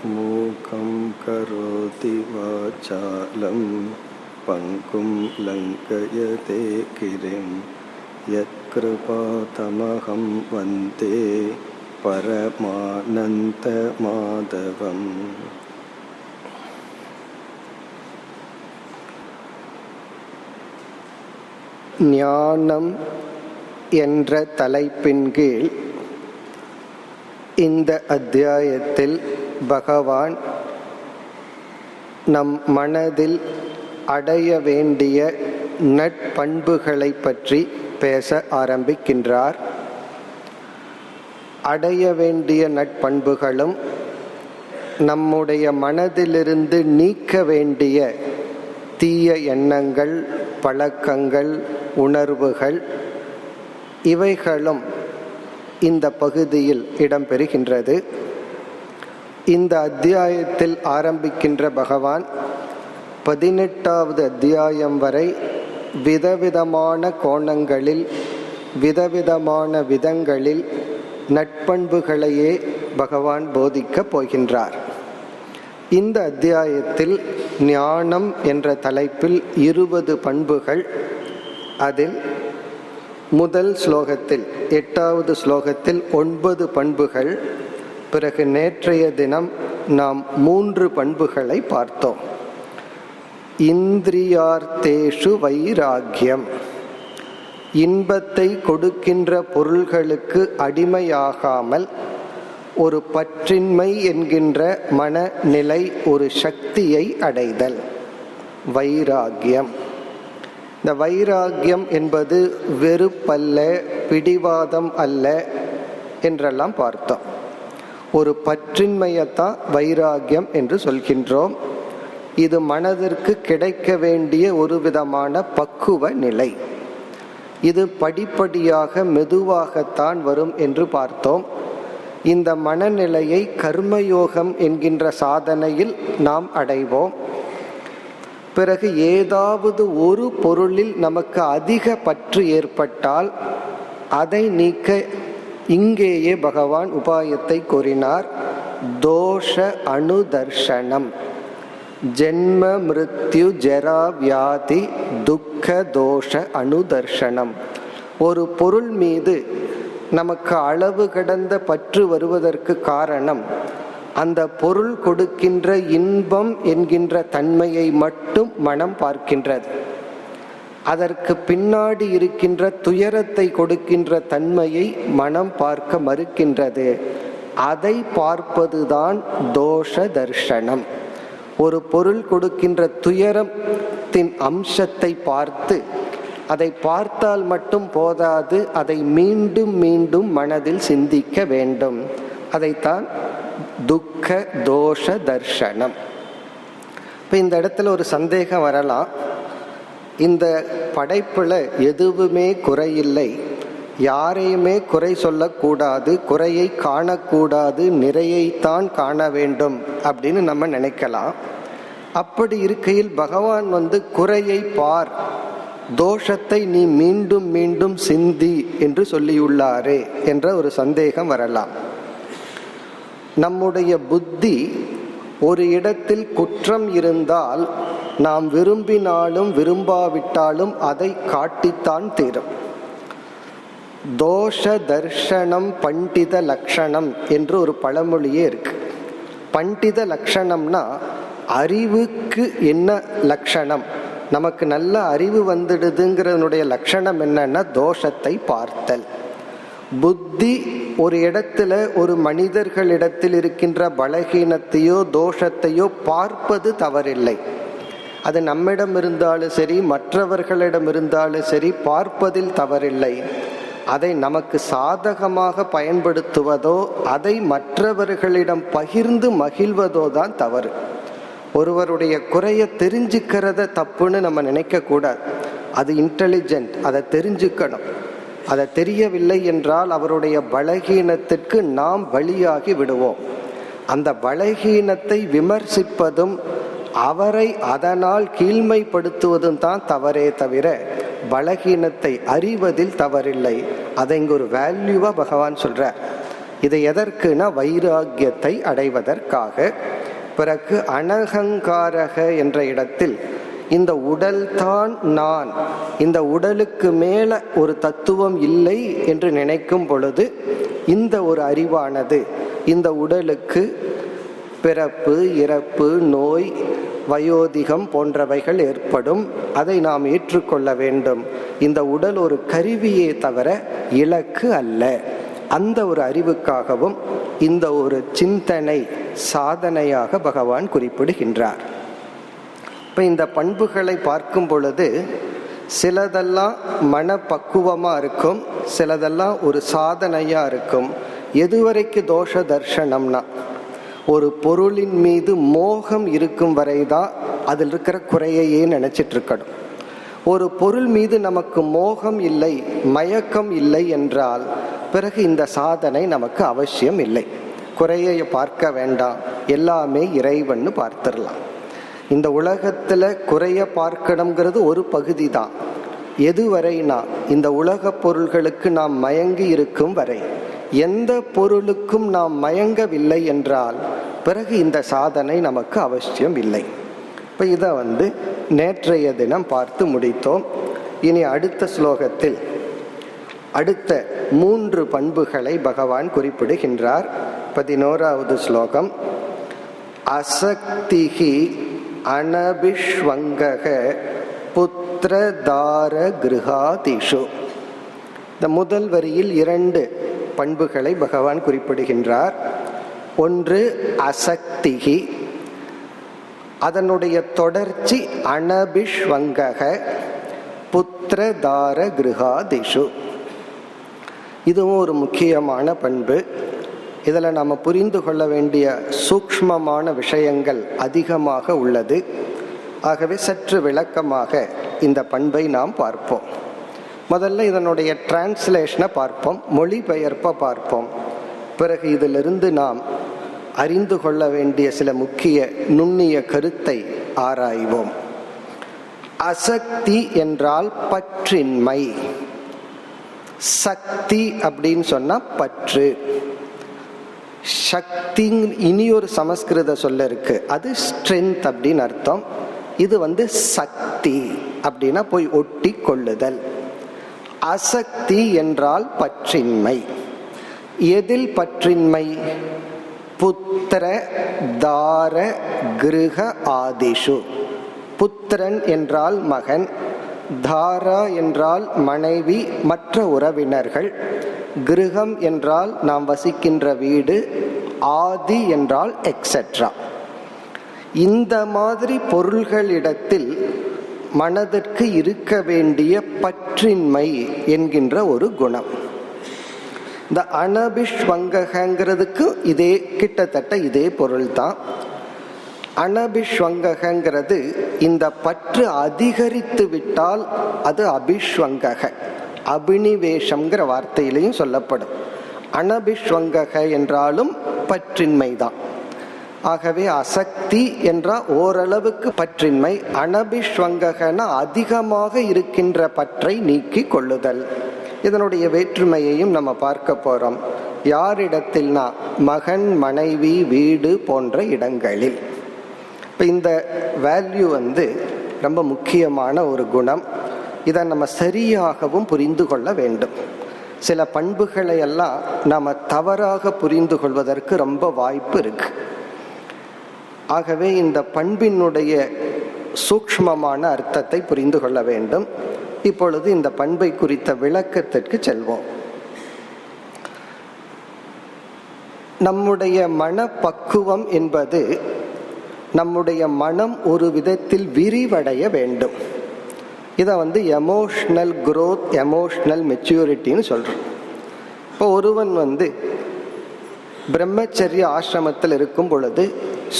மூகம் கரோதி வாசாலம் பங்கும் லங்கயதே கிரிம் யத்கிருபா தமஹம் வந்தே பரமானந்த மாதவம். ஞானம் என்ற தலைப்பின் கீழ் இந்த அத்தியாயத்தில் பகவான் நம் மனதில் அடைய வேண்டிய நற்பண்புகளை பற்றி பேச ஆரம்பிக்கின்றார். அடைய வேண்டிய நற்பண்புகளும் நம்முடைய மனதிலிருந்து நீக்க வேண்டிய தீய எண்ணங்கள், பழக்கங்கள், உணர்வுகள் இவைகளும் இந்த பகுதியில் இடம்பெறுகின்றது. இந்த அத்தியாயத்தில் ஆரம்பிக்கின்ற பகவான் 18வது அத்தியாயம் வரை விதவிதமான கோணங்களில் விதவிதமான விதங்களில் நற்பண்புகளையே பகவான் போதிக்கப் போகின்றார். இந்த அத்தியாயத்தில் ஞானம் என்ற தலைப்பில் 20 பண்புகள். அதில் முதல் ஸ்லோகத்தில் 8வது ஸ்லோகத்தில் 9 பண்புகள். பிறகு நேற்றைய தினம் நாம் 3 பண்புகளை பார்த்தோம். இந்திரியார்த்தேஷு வைராக்கியம், இன்பத்தை கொடுக்கின்ற பொருள்களுக்கு அடிமையாகாமல் ஒரு பற்றின்மை என்கின்ற மனநிலை, ஒரு சக்தியை அடைதல் வைராக்கியம். இந்த வைராக்கியம் என்பது வெறுப்பல்ல, பிடிவாதம் அல்ல என்றெல்லாம் பார்த்தோம். ஒரு பற்றின்மையத்தான் வைராக்கியம் என்று சொல்கின்றோம். இது மனதிற்கு கிடைக்க வேண்டிய ஒரு விதமான பக்குவ நிலை. இது படிப்படியாக மெதுவாகத்தான் வரும் என்று பார்த்தோம். இந்த மனநிலையை கர்மயோகம் என்கின்ற சாதனையில் நாம் அடைவோம். பிறகு ஏதாவது ஒரு பொருளில் நமக்கு அதிக பற்று ஏற்பட்டால் அதை நீக்க இங்கேயே பகவான் உபாயத்தை கூறினார். தோஷ அனுதர்ஷனம், ஜென்ம மிருத்யு ஜரா வியாதி துக்க தோஷ அனுதர்ஷனம். ஒரு பொருள் மீது நமக்கு அளவு கடந்த பற்று வருவதற்கு காரணம் அந்த பொருள் கொடுக்கின்ற இன்பம் என்கின்ற தன்மையை மட்டும் மனம் பார்க்கின்றது. அதற்கு பின்னாடி இருக்கின்ற துயரத்தை கொடுக்கின்ற தன்மையை மனம் பார்க்க மறுக்கின்றது. அதை பார்ப்பதுதான் தோஷ தர்ஷனம். ஒரு பொருள் கொடுக்கின்ற துயரத்தின் அம்சத்தை பார்த்து அதை பார்த்தால் மட்டும் போதாது, அதை மீண்டும் மீண்டும் மனதில் சிந்திக்க வேண்டும். அதைத்தான் துக்க தோஷ தர்ஷனம். இப்போ இந்த இடத்துல ஒரு சந்தேகம் வரலாம். இந்த படைப்புல எதுவுமே குறையில்லை, யாரையுமே குறை சொல்லக்கூடாது, குறையை காணக்கூடாது, நிறையைத்தான் காண வேண்டும் அப்படின்னு நம்ம நினைக்கலாம். அப்படி இருக்கையில் பகவான் குறையை பார், தோஷத்தை நீ மீண்டும் மீண்டும் சிந்தி என்று சொல்லியுள்ளாரே என்ற ஒரு சந்தேகம் வரலாம். நம்முடைய புத்தி ஒரு இடத்தில் குற்றம் இருந்தால் நாம் விரும்பினாலும் விரும்பாவிட்டாலும் அதை காட்டித்தான் தீரும். தோஷ தர்ஷனம் பண்டித லட்சணம் என்று ஒரு பழமொழியே இருக்கு. பண்டித லட்சணம்னா அறிவுக்கு என்ன லட்சணம், நமக்கு நல்ல அறிவு வந்துடுதுங்கிறதுனுடைய லட்சணம் என்னன்னா தோஷத்தை பார்த்தல். புத்தி ஒரு இடத்துல ஒரு மனிதர்களிடத்தில் இருக்கின்ற பலகீனத்தையோ தோஷத்தையோ பார்ப்பது தவறில்லை. அது நம்மிடம் இருந்தாலும் சரி, மற்றவர்களிடம் இருந்தாலும் சரி, பார்ப்பதில் தவறில்லை. அதை நமக்கு சாதகமாக பயன்படுத்துவதோ அதை மற்றவர்களிடம் பகிர்ந்து மகிழ்வதோ தான் தவறு. ஒருவருடைய குறைய தெரிஞ்சுக்கிறத தப்புன்னு நம்ம நினைக்க கூடாது. அது இன்டெலிஜென்ட், அதை தெரிஞ்சுக்கணும். அதை தெரியவில்லை என்றால் அவருடைய பலகீனத்திற்கு நாம் பலியாகி விடுவோம். அந்த பலகீனத்தை விமர்சிப்பதும் அவரை அதனால் கீழ்மைப்படுத்துவதும் தான் தவறே தவிர பலகீனத்தை அறிவதில் தவறில்லை. அதை இங்கு ஒரு வேல்யூவா பகவான் சொல்றார். இதை எதற்குனா வைராக்கியத்தை அடைவதற்காக. பிறகு அனகங்காரக என்ற இடத்தில் இந்த உடல் தான் நான், இந்த உடலுக்கு மேல ஒரு தத்துவம் இல்லை என்று நினைக்கும் பொழுது இந்த ஒரு அறிவானது இந்த உடலுக்கு பிறப்பு, இறப்பு, நோய், வயோதிகம் போன்றவைகள் ஏற்படும். அதை நாம் ஏற்றுக்கொள்ள வேண்டும். இந்த உடல் ஒரு கருவியே தவிர இலக்கு அல்ல. அந்த ஒரு அறிவுக்காகவும் இந்த ஒரு சிந்தனை சாதனையாக பகவான் குறிப்பிடுகின்றார். இப்போ இந்த பண்புகளை பார்க்கும் பொழுது சிலதெல்லாம் மனப்பக்குவமாக இருக்கும், சிலதெல்லாம் ஒரு சாதனையாக இருக்கும். எதுவரைக்கு தோஷ தர்ஷனம்னா ஒரு பொருளின் மீது மோகம் இருக்கும் வரைதான் அதில் இருக்கிற குறையையே நினைச்சிட்டு இருக்கணும். ஒரு பொருள் மீது நமக்கு மோகம் இல்லை, மயக்கம் இல்லை என்றால் பிறகு இந்த சாதனை நமக்கு அவசியம் இல்லை. குறையை பார்க்க வேண்டாம், எல்லாமே இறைவன்னு பார்த்துடலாம். இந்த உலகத்துல குறைய பார்க்கணுங்கிறது ஒரு பகுதி தான். எதுவரைனா இந்த உலக பொருள்களுக்கு நாம் மயங்கி இருக்கும் வரை. எந்த பொருளுக்கும் நாம் மயங்கவில்லை என்றால் பிறகு இந்த சாதனை நமக்கு அவசியம் இல்லை. இப்போ இதை நேற்றைய தினம் பார்த்து முடித்தோம். இனி அடுத்த ஸ்லோகத்தில் அடுத்த 3 பண்புகளை பகவான் குறிப்பிடுகின்றார். 11வது ஸ்லோகம். அசக்திஹி அனபிஷ்வங்கக புத்திரதார கிருஹாதிஷு. இந்த முதல் வரியில் 2 பண்புகளை பகவான் குறிப்பிடுகின்றார். ஒன்று அசக்திகி, அதனுடைய தொடர்ச்சி அனபிஷ்வங்கக புத்திரதார கிருஹாதிஷு. இதுவும் ஒரு முக்கியமான பண்பு. இதில் நாம் புரிந்து கொள்ள வேண்டிய சூக்ஷ்மமான விஷயங்கள் அதிகமாக உள்ளது. ஆகவே சற்று விளக்கமாக இந்த பண்பை நாம் பார்ப்போம். முதல்ல இதனுடைய டிரான்ஸ்லேஷனை பார்ப்போம், மொழிபெயர்ப்பை பார்ப்போம். பிறகு இதிலிருந்து நாம் அறிந்து கொள்ள வேண்டிய சில முக்கிய நுண்ணிய கருத்தை ஆராய்வோம். அசக்தி என்றால் பற்றின்மை. சக்தி அப்படின்னு சொன்னா பற்று. சக்தி இனி ஒரு சமஸ்கிருத சொல்ல இருக்கு, அது ஸ்ட்ரென்த் அப்படின்னு அர்த்தம். இது சக்தி அப்படின்னா போய் ஒட்டி கொள்ளுதல். அசக்தி என்றால் பற்றின்மை. எதில் பற்றின்மை? புத்திர தார கிருஹ ஆதிஷு. புத்திரன் என்றால் மகன், தாரா என்றால் மனைவி, மற்ற உறவினர்கள், கிருஹம் என்றால் நாம் வசிக்கின்ற வீடு, ஆதி என்றால் எக்ஸெட்ரா. இந்த மாதிரி பொருள்களிடத்தில் மனதிற்கு இருக்க வேண்டிய பற்றின்மை என்கின்ற ஒரு குணம். இந்த அனபிஷ்வங்கங்கிறதுக்கு இதே கிட்டத்தட்ட இதே பொருள் தான். அனபிஷ்வங்கிறது இந்த பற்று அதிகரித்து விட்டால் அது அபிஷ்வங்கக, அபினிவேஷம்ங்கிற வார்த்தையிலையும் சொல்லப்படும். அனபிஷ்வங்கக என்றாலும் பற்றின்மை தான். ஆகவே அசக்தி என்றால் ஓரளவுக்கு பற்றின்மை, அனபிஷ்வங்கன அதிகமாக இருக்கின்ற பற்றை நீக்கி கொள்ளுதல். இதனுடைய வேற்றுமையையும் நம்ம பார்க்க போறோம். யாரிடத்தில்னா மகன், மனைவி, வீடு போன்ற இடங்களில். இப்போ இந்த வேல்யூ ரொம்ப முக்கியமான ஒரு குணம். இதை நம்ம சரியாகவும் புரிந்து கொள்ள வேண்டும். சில பண்புகளை எல்லாம் நம்ம தவறாக புரிந்து கொள்வதற்கு ரொம்ப வாய்ப்பு இருக்கு. ஆகவே இந்த பண்பினுடைய சூக்ஷ்மமான அர்த்தத்தை புரிந்து கொள்ள வேண்டும். இப்பொழுது இந்த பண்பை குறித்த விளக்கத்திற்கு செல்வோம். நம்முடைய மனப்பக்குவம் என்பது நம்முடைய மனம் ஒரு விதத்தில் விரிவடைய வேண்டும். இதை எமோஷனல் குரோத், எமோஷனல் மெச்சூரிட்டின்னு சொல்றோம். இப்போ ஒருவன் பிரம்மச்சரிய ஆசிரமத்தில் இருக்கும் பொழுது,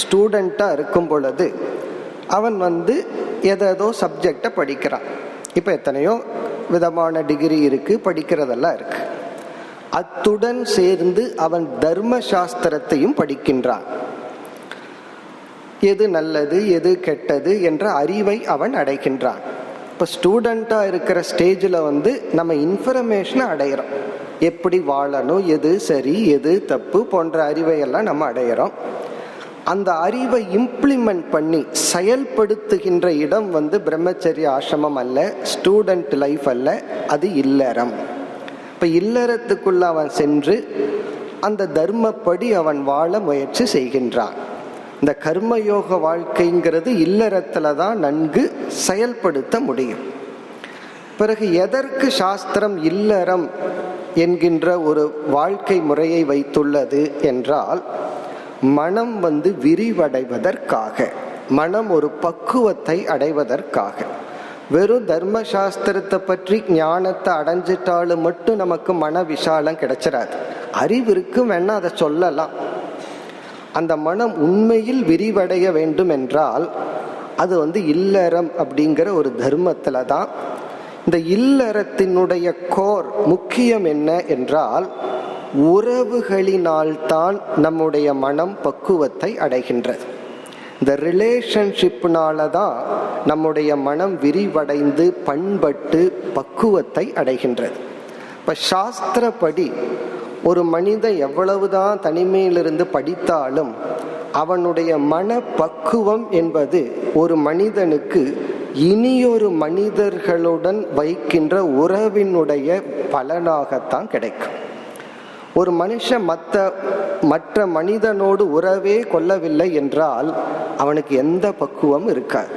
ஸ்டூடெண்டா இருக்கும் பொழுது அவன் ஏதோ சப்ஜெக்டை படிக்கிறான். இப்போ எத்தனையோ விதமான டிகிரி இருக்கு, படிக்கிறதெல்லாம் இருக்கு. அத்துடன் சேர்ந்து அவன் தர்ம சாஸ்திரத்தையும் படிக்கின்றான். எது நல்லது எது கெட்டது என்ற அறிவை அவன் அடைகின்றான். இப்போ ஸ்டூடெண்டா இருக்கிற ஸ்டேஜில் நம்ம இன்ஃபர்மேஷனை அடையிறோம். எப்படி வாழணும், எது சரி எது தப்பு போன்ற அறிவையெல்லாம் நம்ம அடையிறோம். அந்த அறிவை இம்ப்ளிமெண்ட் பண்ணி செயல்படுத்துகின்ற இடம் பிரம்மச்சரிய ஆசிரமம் அல்ல, ஸ்டூடெண்ட் லைஃப் அல்ல, அது இல்லறம். இப்ப இல்லறத்துக்குள்ள அவன் சென்று அந்த தர்மப்படி அவன் வாழ முயற்சி செய்கின்றான். இந்த கர்மயோக வாழ்க்கைங்கிறது இல்லறத்துல தான் நன்கு செயல்படுத்த முடியும். பிறகு எதற்கு சாஸ்திரம் இல்லறம் என்கின்ற ஒரு வாழ்க்கை முறையை வைத்துள்ளது என்றால், மனம் விரிவடைவதற்காக, மனம் ஒரு பக்குவத்தை அடைவதற்காக. வெறும் தர்ம சாஸ்திரத்தை பற்றி ஞானத்தை அடைஞ்சிட்டாலும் மட்டும் நமக்கு மன விசாலம் கிடைச்சிடாது. அறிவு இருக்கும், வேணா அதை சொல்லலாம். அந்த மனம் உண்மையில் விரிவடைய வேண்டும் என்றால் அது இல்லறம் அப்படிங்கிற ஒரு தர்மத்துல தான். இந்த இல்லறத்தினுடைய கோர் முக்கியம் என்ன என்றால், உறவுகளினால்தான் நம்முடைய மனம் பக்குவத்தை அடைகின்றது. இந்த ரிலேஷன்ஷிப்னால தான் நம்முடைய மனம் விரிவடைந்து பண்பட்டு பக்குவத்தை அடைகின்றது. இப்ப சாஸ்திரப்படி ஒரு மனிதன் எவ்வளவுதான் தனிமையிலிருந்து படித்தாலும் அவனுடைய மன பக்குவம் என்பது ஒரு மனிதனுக்கு இனியொரு மனிதர்களுடன் வைக்கின்ற உறவினுடைய பலனாகத்தான் கிடைக்கும். ஒரு மனுஷன் மற்ற மனிதனோடு உறவே கொள்ளவில்லை என்றால் அவனுக்கு எந்த பக்குவம் இருக்காது.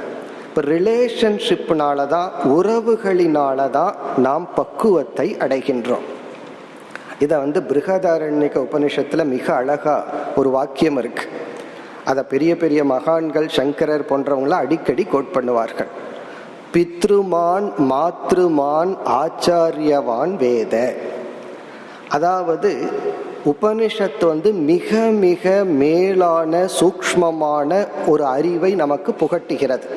இப்போ ரிலேஷன்ஷிப்னால தான், உறவுகளினால தான் நாம் பக்குவத்தை அடைகின்றோம். இதை பிருஹதாரண்யக உபனிஷத்துல மிக அழகா ஒரு வாக்கியம் இருக்கு. அதை பெரிய பெரிய மகான்கள், சங்கரர் போன்றவங்கள அடிக்கடி கோட் பண்ணுவார்கள். பித்ருமான் மாத்ருமான் ஆச்சாரியவான் வேத. அதாவது உபனிஷத்து மிக மிக மேலான சூக்ஷ்மமான ஒரு அறிவை நமக்கு புகட்டுகிறது.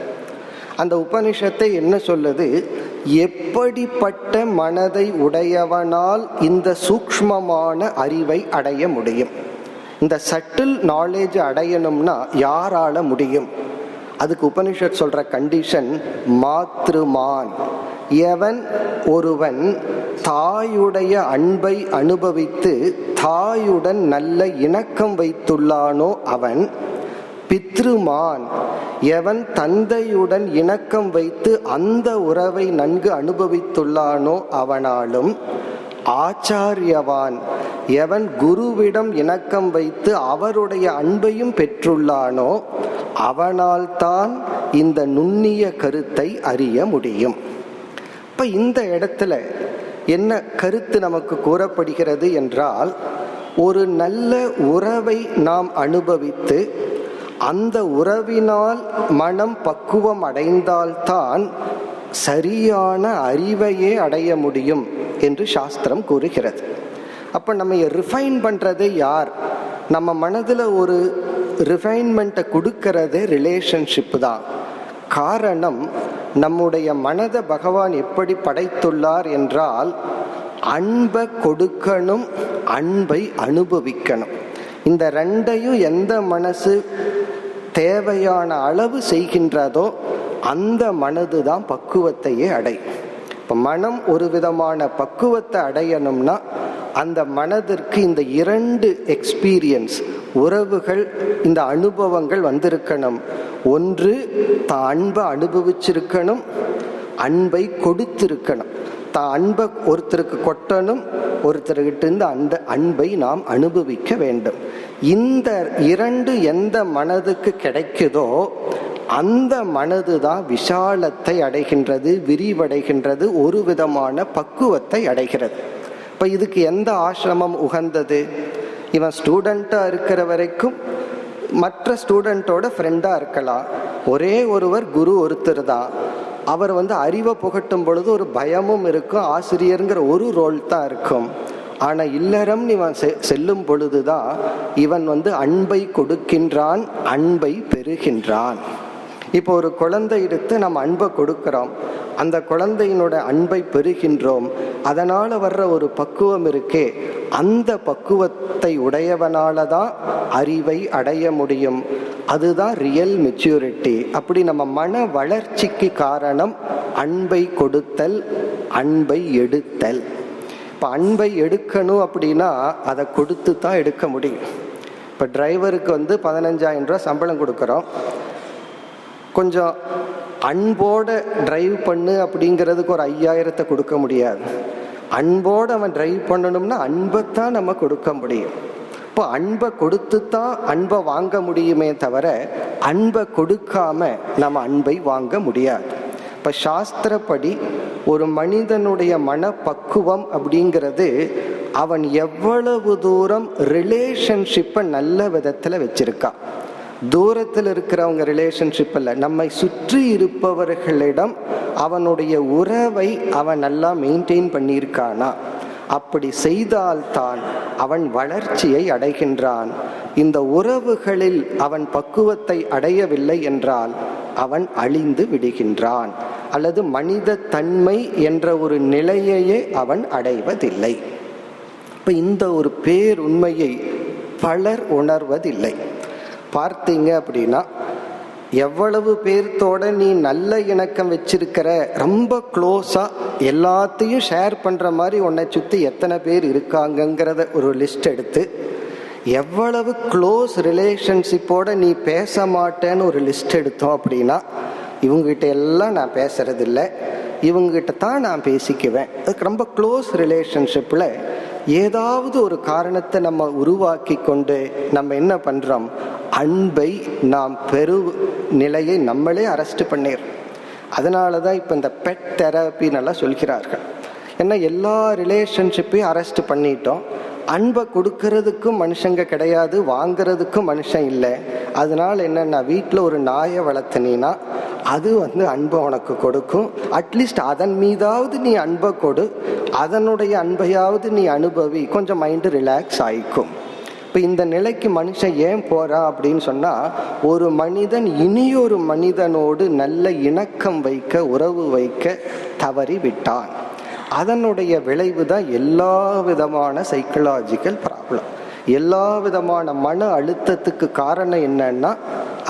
அந்த உபனிஷத்தை என்ன சொல்லுது? எப்படிப்பட்ட மனதை உடையவனால் இந்த சூக்ஷ்மமான அறிவை அடைய முடியும்? இந்த சட்டில் நாலேஜ் அடையணும்னா யாரால முடியும்? அதுக்கு உபனிஷத் சொல்ற கண்டிஷன் மாத்ருமான். எவன் ஒருவன் தாயுடைய அன்பை அனுபவித்து தாயுடன் நல்ல இணக்கம் வைத்துள்ளானோ அவன். பித்ருமான், எவன் தந்தையுடன் இணக்கம் வைத்து அந்த உறவை நன்கு அனுபவித்துள்ளானோ அவனாலும். ஆச்சாரியவான், எவன் குருவிடம் இணக்கம் வைத்து அவருடைய அன்பையும் பெற்றுள்ளானோ அவனால் தான் இந்த நுண்ணிய கருத்தை அறிய முடியும். இப்ப இந்த இடத்துல என்ன கருத்து நமக்கு கூறப்படுகிறது என்றால், ஒரு நல்ல உறவை நாம் அனுபவித்து அந்த உறவினால் மனம் பக்குவம் அடைந்தால்தான் சரியான அறிவையே அடைய முடியும் என்று சாஸ்திரம் கூறுகிறது. அப்ப நம்ம ரிஃபைன் பண்றது யார்? நம்ம மனதுல ஒரு ரிஃபைன்மெண்ட்டை கொடுக்கறது ரிலேஷன்ஷிப் தான். காரணம், நம்முடைய மனதை பகவான் எப்படி படைத்துள்ளார் என்றால், அன்பை கொடுக்கணும், அன்பை அனுபவிக்கணும். இந்த ரெண்டையும் எந்த மனசு தேவையான அளவு செய்கின்றதோ அந்த மனதுதான் பக்குவத்தையே அடையும். இப்ப மனம் ஒரு விதமான பக்குவத்தை அடையணும்னா அந்த மனதிற்கு இந்த இரண்டு எக்ஸ்பீரியன்ஸ், உறவுகள், இந்த அனுபவங்கள் வந்திருக்கணும். ஒன்று, தான் அன்பை அனுபவிச்சிருக்கணும், அன்பை கொடுத்திருக்கணும். தான் அன்பை ஒருத்தருக்கு கொட்டணும், ஒருத்தர்கிட்ட இருந்து அந்த அன்பை நாம் அனுபவிக்க வேண்டும். இந்த இரண்டு எந்த மனதுக்கு கிடைக்குதோ அந்த மனதுதான் விஷாலத்தை அடைகின்றது, விரிவடைகின்றது, ஒரு விதமான பக்குவத்தை அடைகிறது. இப்ப இதுக்கு எந்த ஆசிரமம் உகந்தது? இவன் ஸ்டூடெண்டா இருக்கிற வரைக்கும் மற்ற ஸ்டூடெண்டோட ஃப்ரெண்டா இருக்கலாம். ஒரே ஒருவர் குரு ஒருத்தர் தான். அவர் அறிவை புகட்டும் பொழுது ஒரு பயமும் இருக்கும், ஆசிரியருங்கிற ஒரு ரோல் தான் இருக்கும். ஆனா இல்லறம் இவன் செல்லும் பொழுதுதான் இவன் அன்பை கொடுக்கின்றான், அன்பை பெறுகின்றான். இப்போ ஒரு குழந்தை எடுத்து நம்ம அன்பை கொடுக்கிறோம், அந்த குழந்தையினோட அன்பை பெறுகின்றோம். அதனால வர்ற ஒரு பக்குவம் இருக்கே, அந்த பக்குவத்தை உடையவனாலதான் அறிவை அடைய முடியும். அதுதான் ரியல் மெச்சூரிட்டி. அப்படி நம்ம மன வளர்ச்சிக்கு காரணம் அன்பை கொடுத்தல், அன்பை எடுத்தல். இப்ப அன்பை எடுக்கணும் அப்படின்னா அதை கொடுத்து தான் எடுக்க முடியும். இப்போ டிரைவருக்கு 15,000 ரூபா சம்பளம் கொடுக்குறோம். கொஞ்சம் அன்போட டிரைவ் பண்ணு அப்படிங்கிறதுக்கு ஒரு 5,000 கொடுக்க முடியாது. அன்போடு அவன் டிரைவ் பண்ணணும்னா அன்பைத்தான் நம்ம கொடுக்க முடியும். இப்போ அன்பை கொடுத்து தான் அன்பை வாங்க முடியுமே தவிர அன்பை கொடுக்காம நம்ம அன்பை வாங்க முடியாது. இப்போ சாஸ்திரப்படி ஒரு மனிதனுடைய மனப்பக்குவம் அப்படிங்கிறது அவன் எவ்வளவு தூரம் ரிலேஷன்ஷிப்பை நல்ல விதத்தில் வச்சிருக்கான். தூரத்தில் இருக்கிறவங்க ரிலேஷன்ஷிப் இல்லை, நம்மை சுற்றி இருப்பவர்களிடம் அவனுடைய உறவை அவன் நல்லா மெயின்டைன் பண்ணியிருக்கானா? அப்படி செய்தால்தான் அவன் வளர்ச்சியை அடைகின்றான். இந்த உறவுகளில் அவன் பக்குவத்தை அடையவில்லை என்றால் அவன் அழிந்து விடுகின்றான், அல்லது மனித தன்மை என்ற ஒரு நிலையையே அவன் அடைவதில்லை. இப்போ இந்த ஒரு பேருண்மையை பலர் உணர்வதில்லை. பார்த்தீங்க அப்படின்னா எவ்வளவு பேர்த்தோட நீ நல்ல இணக்கம் வச்சிருக்கிற, ரொம்ப க்ளோஸா எல்லாத்தையும் ஷேர் பண்ற மாதிரி உன்னை சுத்தி எத்தனை பேர் இருக்காங்கங்கிறத ஒரு லிஸ்ட் எடுத்து, எவ்வளவு க்ளோஸ் ரிலேஷன்ஷிப்போட நீ பேச மாட்டேன்னு ஒரு லிஸ்ட் எடுத்தோம் அப்படின்னா, இவங்ககிட்ட எல்லாம் நான் பேசுறதில்லை, இவங்ககிட்ட தான் நான் பேசிக்குவேன். அதுக்கு ரொம்ப க்ளோஸ் ரிலேஷன்ஷிப்பில் ஏதாவது ஒரு காரணத்தை நம்ம உருவாக்கி கொண்டு நம்ம என்ன பண்ணுறோம், அன்பை நாம் பெரு நிலையை நம்மளே அரெஸ்ட் பண்ணிடுறோம். அதனால தான் இப்போ இந்த பெட் தெரப்பின்னெல்லாம் சொல்கிறார்கள். ஏன்னா எல்லா ரிலேஷன்ஷிப்பையும் அரெஸ்ட் பண்ணிட்டோம். அன்பை கொடுக்கறதுக்கும் மனுஷங்க கிடையாது, வாங்கிறதுக்கும் மனுஷன் இல்லை. அதனால என்னன்னா, வீட்டில் ஒரு நாயை வளர்த்தினா அது அன்பை உனக்கு கொடுக்கும். அட்லீஸ்ட் அதன் மீதாவது நீ அன்பை கொடு, அதனுடைய அன்பையாவது நீ அனுபவி, கொஞ்சம் மைண்டு ரிலாக்ஸ் ஆயிக்கும். இப்போ இந்த நிலைக்கு மனுஷன் ஏன் போறான் அப்படின்னு சொன்னா, ஒரு மனிதன் இனியொரு மனிதனோடு நல்ல இணக்கம் வைக்க, உறவு வைக்க தவறி விட்டான். அதனுடைய விளைவு தான் எல்லா விதமான சைக்கலாஜிக்கல் ப்ராப்ளம், எல்லா விதமான மன அழுத்தத்துக்கு காரணம் என்னன்னா,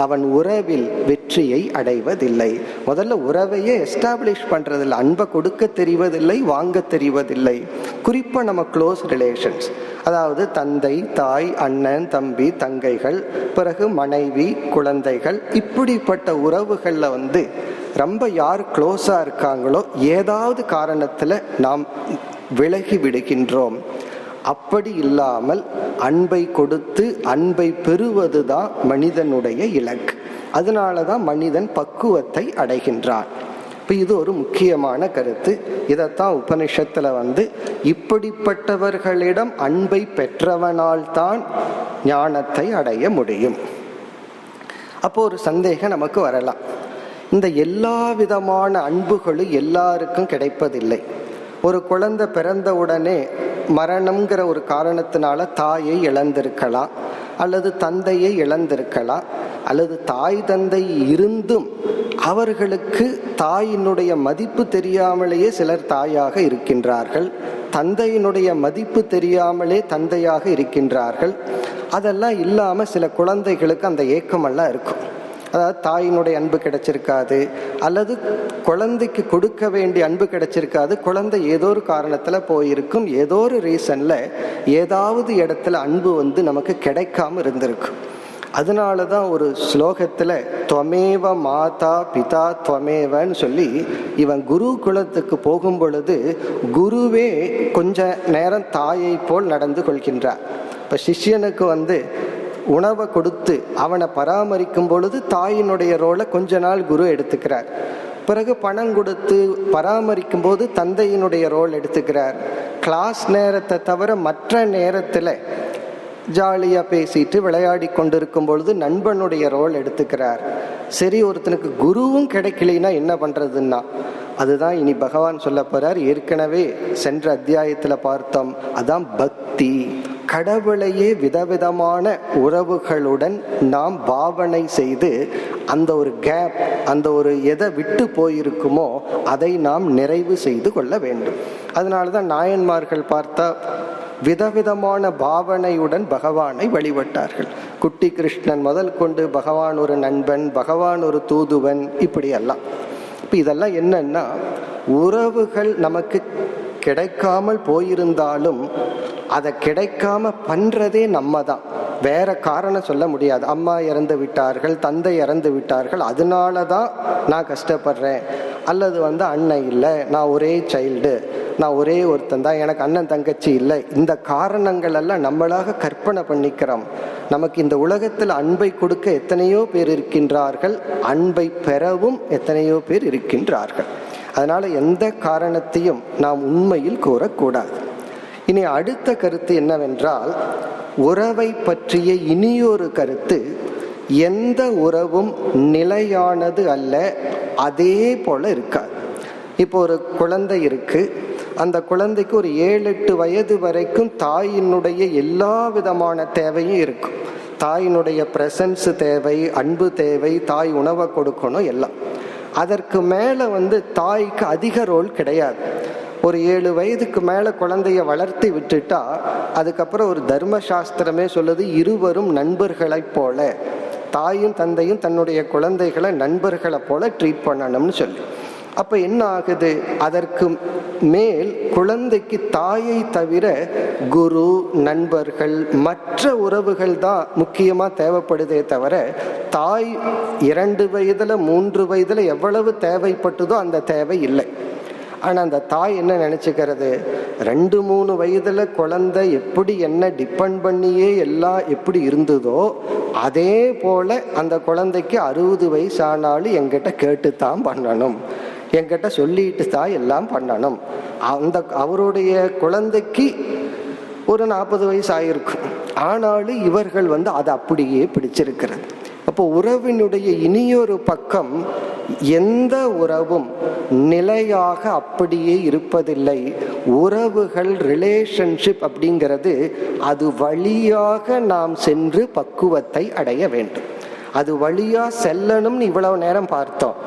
அவன் உறவில் வெற்றியை அடைவதில்லை. முதல்ல உறவையே எஸ்டாப்ளிஷ் பண்றதில்லை, அன்பை கொடுக்க தெரிவதில்லை, வாங்க தெரிவதில்லை. குறிப்பா நம்ம க்ளோஸ் ரிலேஷன்ஸ், அதாவது தந்தை, தாய், அண்ணன், தம்பி, தங்கைகள், பிறகு மனைவி, குழந்தைகள், இப்படிப்பட்ட உறவுகளில் ரொம்ப யார் க்ளோஸா இருக்காங்களோ ஏதாவது காரணத்துல நாம் விலகி விடுகின்றோம். அப்படி இல்லாமல் அன்பை கொடுத்து அன்பை பெறுவதுதான் மனிதனுடைய இலக்கு. அதனாலதான் மனிதன் பக்குவத்தை அடைகின்றான். இப்போ இது ஒரு முக்கியமான கருத்து. இதைத்தான் உபனிஷத்துல இப்படிப்பட்டவர்களிடம் அன்பை பெற்றவனால் தான் ஞானத்தை அடைய முடியும். அப்போ ஒரு சந்தேகம் நமக்கு வரலாம், இந்த எல்லா விதமான அன்புகளும் எல்லாருக்கும் கிடைப்பதில்லை. ஒரு குழந்தை பிறந்த உடனே மரணம்ங்கிற ஒரு காரணத்தினால தாயை இழந்திருக்கலாம், அல்லது தந்தையை இழந்திருக்கலாம், அல்லது தாய் தந்தை இருந்தும் அவர்களுக்கு தாயினுடைய மதிப்பு தெரியாமலேயே சிலர் தாயாக இருக்கின்றார்கள், தந்தையினுடைய மதிப்பு தெரியாமலே தந்தையாக இருக்கின்றார்கள். அதெல்லாம் இல்லாம சில குழந்தைகளுக்கு அந்த ஏக்கமெல்லாம் இருக்கும். அதாவது தாயினுடைய அன்பு கிடைச்சிருக்காது, அல்லது குழந்தைக்கு கொடுக்க வேண்டிய அன்பு கிடைச்சிருக்காது, குழந்தை ஏதோ ஒரு காரணத்துல போயிருக்கும், ஏதோ ஒரு ரீசன்ல ஏதாவது இடத்துல அன்பு நமக்கு கிடைக்காம இருந்திருக்கும். அதனாலதான் ஒரு ஸ்லோகத்துல துவமேவ மாதா பிதா துவமேவன்னு சொல்லி, இவன் குரு குலத்துக்கு போகும் பொழுது குருவே கொஞ்ச நேரம் தாயை போல் நடந்து கொள்கின்றார். இப்ப சிஷ்யனுக்கு உணவை கொடுத்து அவனை பராமரிக்கும் பொழுது தாயினுடைய ரோலை கொஞ்ச நாள் குரு எடுத்துக்கிறார். பிறகு பணம் கொடுத்து பராமரிக்கும் போது தந்தையினுடைய ரோல் எடுத்துக்கிறார். கிளாஸ் நேரத்தை தவிர மற்ற நேரத்தில் ஜாலியாக பேசிட்டு விளையாடி கொண்டிருக்கும் பொழுது நண்பனுடைய ரோல் எடுத்துக்கிறார். சரி, ஒருத்தனுக்கு குருவும் கிடைக்கலைன்னா என்ன பண்றதுன்னா, அதுதான் இனி பகவான் சொல்ல போறார். ஏற்கனவே சென்ற அத்தியாயத்தில் பார்த்தோம், அதான் பக்தி. கடவுளையே விதவிதமான உறவுகளுடன் நாம் பாவனை செய்து அந்த ஒரு கேப், அந்த ஒரு எதை விட்டு போயிருக்குமோ அதை நாம் நிறைவு செய்து கொள்ள வேண்டும். அதனாலதான் நாயன்மார்கள் பார்த்தா விதவிதமான பாவனையுடன் பகவானை வழிபட்டார்கள். குட்டி கிருஷ்ணன் முதல் கொண்டு பகவான் ஒரு நண்பன், பகவான் ஒரு தூதுவன், இப்படியெல்லாம். இப்போ இதெல்லாம் என்னன்னா, உறவுகள் நமக்கு கிடைக்காமல் போயிருந்தாலும் அதை கிடைக்காம பண்றதே நம்ம தான். வேற காரணம் சொல்ல முடியாது. அம்மா இறந்து விட்டார்கள், தந்தை இறந்து விட்டார்கள், அதனாலதான் நான் கஷ்டப்படுறேன். அல்லது அண்ணன் இல்லை, நான் ஒரே சைல்டு, நான் ஒரே ஒருத்தன் தான், எனக்கு அண்ணன் தங்கச்சி இல்லை. இந்த காரணங்கள் எல்லாம் நம்மளாக கற்பனை பண்ணிக்கிறோம். நமக்கு இந்த உலகத்தில் அன்பை கொடுக்க எத்தனையோ பேர் இருக்கின்றார்கள், அன்பை பெறவும் எத்தனையோ பேர் இருக்கின்றார்கள். அதனால எந்த காரணத்தையும் நாம் உண்மையில் கூறக்கூடாது. இனி அடுத்த கருத்து என்னவென்றால், உறவை பற்றிய இனியொரு கருத்து, எந்த உறவும் நிலையானது அல்ல, அதே போல இருக்காது. இப்போ ஒரு குழந்தை இருக்கு, அந்த குழந்தைக்கு ஒரு 7-8 வயது வரைக்கும் தாயினுடைய எல்லா விதமான தேவையும் இருக்கும். தாயினுடைய பிரசன்ஸ் தேவை, அன்பு தேவை, தாய் உணவை கொடுக்கணும் எல்லாம். அதற்கு மேல தாய்க்கு அதிக ரோல் கிடையாது. ஒரு 7 வயதுக்கு மேல குழந்தைய வளர்த்தி விட்டுட்டா அதுக்கப்புறம் ஒரு தர்மசாஸ்திரமே சொல்லுது, இருவரும் நண்பர்களைப் போல, தாயும் தந்தையும் தன்னுடைய குழந்தைகளை நண்பர்களை போல ட்ரீட் பண்ணணும்னு சொல்லி. அப்ப என்ன ஆகுது, அதற்கு மேல் குழந்தைக்கு தாயை தவிர குரு, நண்பர்கள், மற்ற உறவுகள் தான் முக்கியமா தேவைப்படுதே தவிர, தாய் 2 வயதுல 3 வயதுல எவ்வளவு தேவைப்பட்டதோ அந்த தேவை இல்லை. ஆனா அந்த தாய் என்ன நினைச்சுக்கிறது, 2-3 வயதுல குழந்தை எப்படி என்ன டிபெண்ட் பண்ணியே எல்லாம் எப்படி இருந்ததோ அதே போல அந்த குழந்தைக்கு 60 வயசு ஆனாலும் என்கிட்ட கேட்டுத்தான் பண்ணணும், என்கிட்ட சொல்லிட்டு தான் எல்லாம் பண்ணணும். அவருடைய குழந்தைக்கு ஒரு 40 வயசு ஆயிருக்கும், ஆனாலும் இவர்கள் அதை அப்படியே பிடிச்சிருக்கிறது. அப்போ உறவினுடைய இனியொரு பக்கம், எந்த உறவும் நிலையாக அப்படியே இருப்பதில்லை. உறவுகள், ரிலேஷன்ஷிப் அப்படிங்கிறது அது வழியாக நாம் சென்று பக்குவத்தை அடைய வேண்டும். அது வழியா செல்லணும்னு இவ்வளவு நேரம் பார்த்தோம்.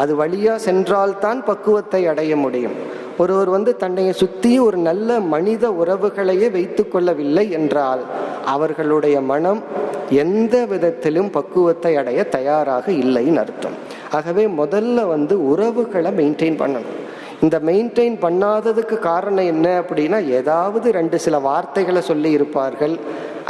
அது வழியா சென்றால்தான் பக்குவத்தை அடைய முடியும். ஒருவர் தன்னை சுற்றி ஒரு நல்ல மனித உறவுகளையே வைத்து கொள்ளவில்லை என்றால் அவர்களுடைய மனம் எந்த விதத்திலும் பக்குவத்தை அடைய தயாராக இல்லைன்னு அர்த்தம். ஆகவே முதல்ல உறவுகளை மெயின்டைன் பண்ணணும். இந்த மெயின்டைன் பண்ணாததுக்கு காரணம் என்ன அப்படின்னா, ஏதாவது 2 சில வார்த்தைகளை சொல்லி இருப்பார்கள்,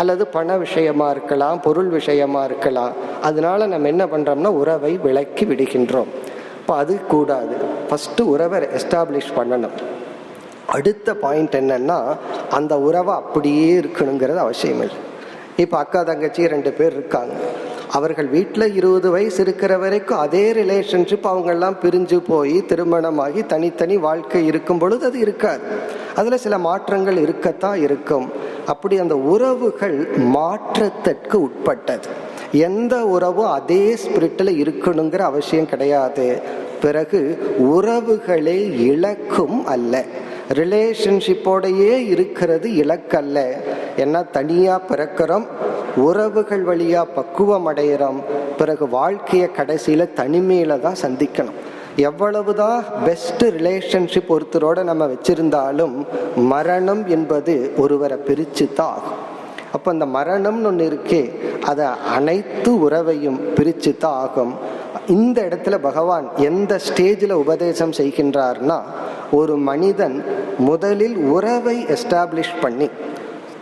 அல்லது பண விஷயமா இருக்கலாம், பொருள் விஷயமா இருக்கலாம். அதனால நம்ம என்ன பண்றோம்னா உறவை விலக்கி விடுகின்றோம். இப்போ அது கூடாது. ஃபர்ஸ்ட் உறவை எஸ்டாப்ளிஷ் பண்ணணும். அடுத்த பாயிண்ட் என்னன்னா, அந்த உறவை அப்படியே இருக்கணுங்கிறது அவசியம் இல்லை. இப்போ அக்கா தங்கச்சி 2 பேர் இருக்காங்க, அவர்கள் வீட்டில் 20 வயசு இருக்கிற வரைக்கும் அதே ரிலேஷன்ஷிப், அவங்கெல்லாம் பிரிஞ்சு போய் திருமணமாகி தனித்தனி வாழ்க்கை இருக்கும் பொழுது அது இருக்காது. அதில் சில மாற்றங்கள் இருக்கத்தான் இருக்கும். அப்படி அந்த உறவுகள் மாற்றத்திற்கு உட்பட்டது. எந்த உறவும் அதே ஸ்பிரிட்டில் இருக்கணுங்கிற அவசியம் கிடையாது. பிறகு உறவுகளே இலக்கும் அல்ல, ரிலேஷன்ஷிப்போடையே இருக்கிறது இலக்கல்ல. ஏன்னா தனியா பிறக்கிறோம், உறவுகள் வழியா பக்குவம் அடைகிறோம், பிறகு வாழ்க்கைய கடைசியில தனிமையில தான் சந்திக்கணும். எவ்வளவுதான் பெஸ்ட் ரிலேஷன்ஷிப் ஒருத்தரோட நம்ம வச்சிருந்தாலும் மரணம் என்பது ஒருவரை பிரிச்சு தான் ஆகும். அப்ப அந்த மரணம்னு ஒன்று இருக்கே, அதை அனைத்து உறவையும் பிரிச்சு தான் ஆகும். இந்த இடத்துல பகவான் எந்த ஸ்டேஜில் உபதேசம் செய்கின்றார்னா, ஒரு மனிதன் முதலில் உறவை எஸ்டாப்ளிஷ் பண்ணி,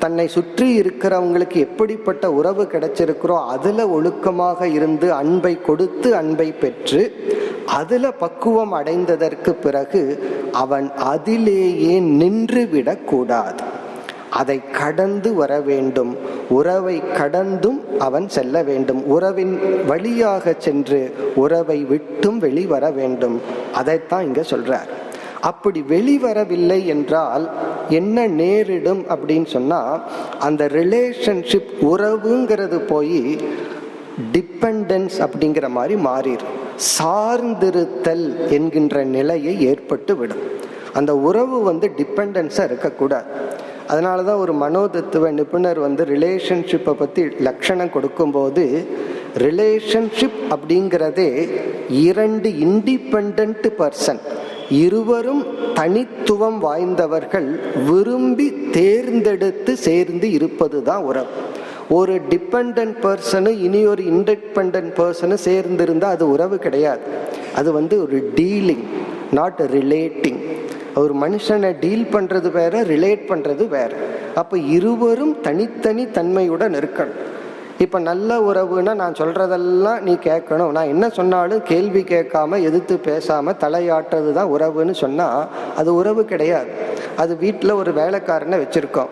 தன்னை சுற்றி இருக்கிறவங்களுக்கு எப்படிப்பட்ட உறவு கிடைச்சிருக்கிறோ அதுல ஒழுக்கமாக இருந்து அன்பை கொடுத்து அன்பை பெற்று அதுல பக்குவம் அடைந்ததற்கு பிறகு அவன் அதிலேயே நின்று விடக்கூடாது, அதை கடந்து வர வேண்டும். உறவை கடந்தும் அவன் செல்ல வேண்டும். உறவின் வழியாக சென்று உறவை விட்டும் வெளிவர வேண்டும். அதைத்தான் இங்க சொல்றார். அப்படி வெளிவரவில்லை என்றால் என்ன நேரிடும் அப்படின்னு சொன்னா, அந்த ரிலேஷன்ஷிப் உறவுங்கிறது போய் டிபெண்டன்ஸ் அப்படிங்கிற மாதிரி மாறிடும். சார்ந்திருத்தல் என்கின்ற நிலையை ஏற்பட்டு விடும். அந்த உறவு டிபெண்டன்ஸா இருக்கக்கூடாது. அதனாலதான் ஒரு மனோதத்துவ நிபுணர் ரிலேஷன்ஷிப்பை பத்தி லட்சணம் கொடுக்கும்போது, ரிலேஷன்ஷிப் அப்படிங்கிறதே 2 இண்டிபெண்டன்ட் பர்சன், இருவரும் தனித்துவம் வாய்ந்தவர்கள் விரும்பி தேர்ந்தெடுத்து சேர்ந்து இருப்பது தான் உறவு. ஒரு டிபெண்டன்ட் பர்சனு இனி ஒரு இண்டிபெண்டன்ட் பர்சனு சேர்ந்து இருந்தா அது உறவு கிடையாது. அது ஒரு டீலிங், நாட் ரிலேட்டிங். ஒரு மனுஷனை டீல் பண்றது வேற, ரிலேட் பண்றது வேற. அப்ப இருவரும் தனித்தனி தன்மையுடன் இருக்கணும். இப்ப நல்ல உறவுன்னா நான் சொல்றதெல்லாம் நீ கேட்கணும், நான் என்ன சொன்னாலும் கேள்வி கேட்காம எதிர்த்து பேசாம தலையாட்டுறது தான் உறவுன்னு சொன்னா அது உறவு கிடையாது. அது வீட்டில் ஒரு வேலைக்காரனை வச்சிருக்கோம்,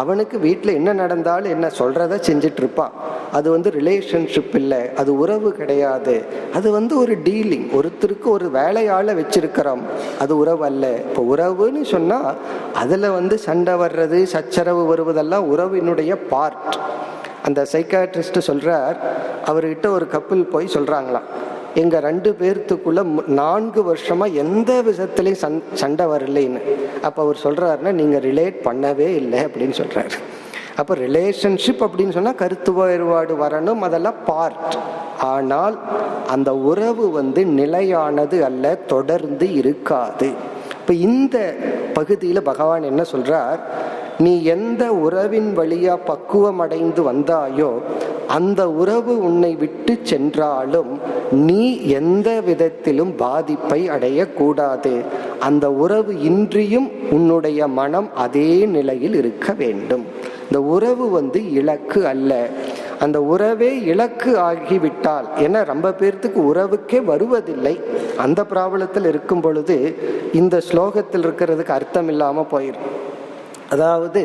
அவனுக்கு வீட்டில் என்ன நடந்தாலும் என்ன சொல்றத செஞ்சிட்டு இருப்பான். அது ரிலேஷன்ஷிப் இல்லை, அது உறவு கிடையாது. அது ஒரு டீலிங், ஒருத்தருக்கு ஒரு வேலையாள வச்சிருக்கிறோம், அது உறவு அல்ல. இப்போ உறவுன்னு சொன்னா அதுல சண்டை வர்றது சச்சரவு வருவதெல்லாம் உறவினுடைய பார்ட். அந்த சைக்காட்ரிஸ்ட் சொல்றார், அவர்கிட்ட ஒரு கப்பல் போய் சொல்றாங்களாம், எங்க 2 பேர்த்துக்குள்ள 4 வருஷமா எந்த விதத்திலையும் சண்டை வரலைன்னு. அப்ப அவர் சொல்றாருன்னா நீங்க ரிலேட் பண்ணவே இல்லை அப்படின்னு சொல்றாரு. அப்ப ரிலேஷன்ஷிப் அப்படின்னு சொன்னா கருத்து வேறுபாடு வரணும், அதெல்லாம் பார்ட். ஆனால் அந்த உறவு நிலையானது அல்ல, தொடர்ந்து இருக்காது. இப்ப இந்த பகுதியில பகவான் என்ன சொல்றார், நீ எந்த உறவின் வழியா பக்குவம் அடைந்து வந்தாயோ அந்த உறவு உன்னை விட்டு சென்றாலும் நீ எந்த விதத்திலும் பாதிப்பை அடையக்கூடாது. அந்த உறவு இன்றியும் உன்னுடைய மனம் அதே நிலையில் இருக்க வேண்டும். இந்த உறவு இலக்கு அல்ல. அந்த உறவே இலக்கு ஆகிவிட்டால், ஏன்னா ரொம்ப பேர்த்துக்கு உறவுக்கே வருவதில்லை, அந்த பிராபலத்தில் இருக்கும் பொழுது இந்த ஸ்லோகத்தில் இருக்கிறதுக்கு அர்த்தம் இல்லாம போயிடும். அதாவது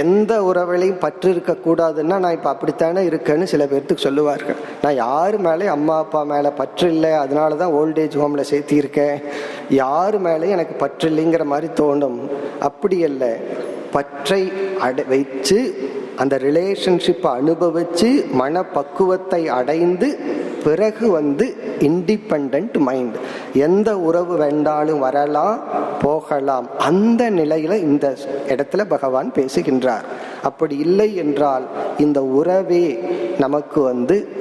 எந்த உறவுகளையும் பற்று இருக்க கூடாதுன்னா நான் இப்ப அப்படித்தானே இருக்கேன்னு சில பேர்த்துக்கு சொல்லுவார்கள். நான் யாரு மேலே அம்மா அப்பா மேல பற்று இல்லை, அதனாலதான் ஓல்டேஜ் ஹோம்ல சேர்த்திருக்கேன், யாரு மேலேயும் எனக்கு பற்று இல்லைங்கிற மாதிரி தோணும். அப்படி அல்ல, பற்றை வைச்சு அந்த ரிலேஷன்ஷிப்பை அனுபவிச்சு மனப்பக்குவத்தை அடைந்து பிறகு இண்டிபெண்ட் மைண்ட், எந்த உறவு வேண்டாலும் வரலாம் போகலாம், அந்த நிலையில இந்த இடத்துல பகவான் பேசுகின்றார். அப்படி இல்லை என்றால் இந்த உறவே நமக்கு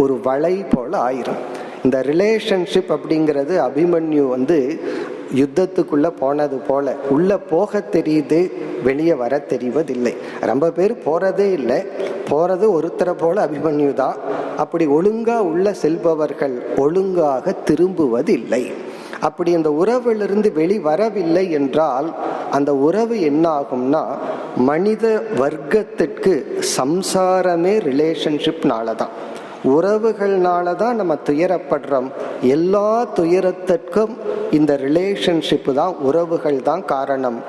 ஒரு வலை போல ஆயிரும். இந்த ரிலேஷன்ஷிப் அப்படிங்கிறது அபிமன்யு யுத்தத்துக்குள்ள போனது போல உள்ள போக தெரியுது, வெளியே வர தெரிவதில்லை. ரொம்ப பேர் போறதே இல்லை, போறது ஒருத்தரை போல அபிமன்யு தான். அப்படி ஒழுங்கா உள்ள செல்பவர்கள் ஒழுங்காக திரும்புவதில்லை. அப்படி அந்த உறவிலிருந்து வெளிவரவில்லை என்றால் அந்த உறவு என்ன ஆகும்னா, மனித வர்க்கத்திற்கு சம்சாரமே ரிலேஷன்ஷிப்னாலதான், உறவுகள்னாலதான் நம்ம துயரப்படுறோம். எல்லா துயரத்திற்கும் இந்த ரிலேஷன்ஷிப் தான், உறவுகள் தான் காரணம்.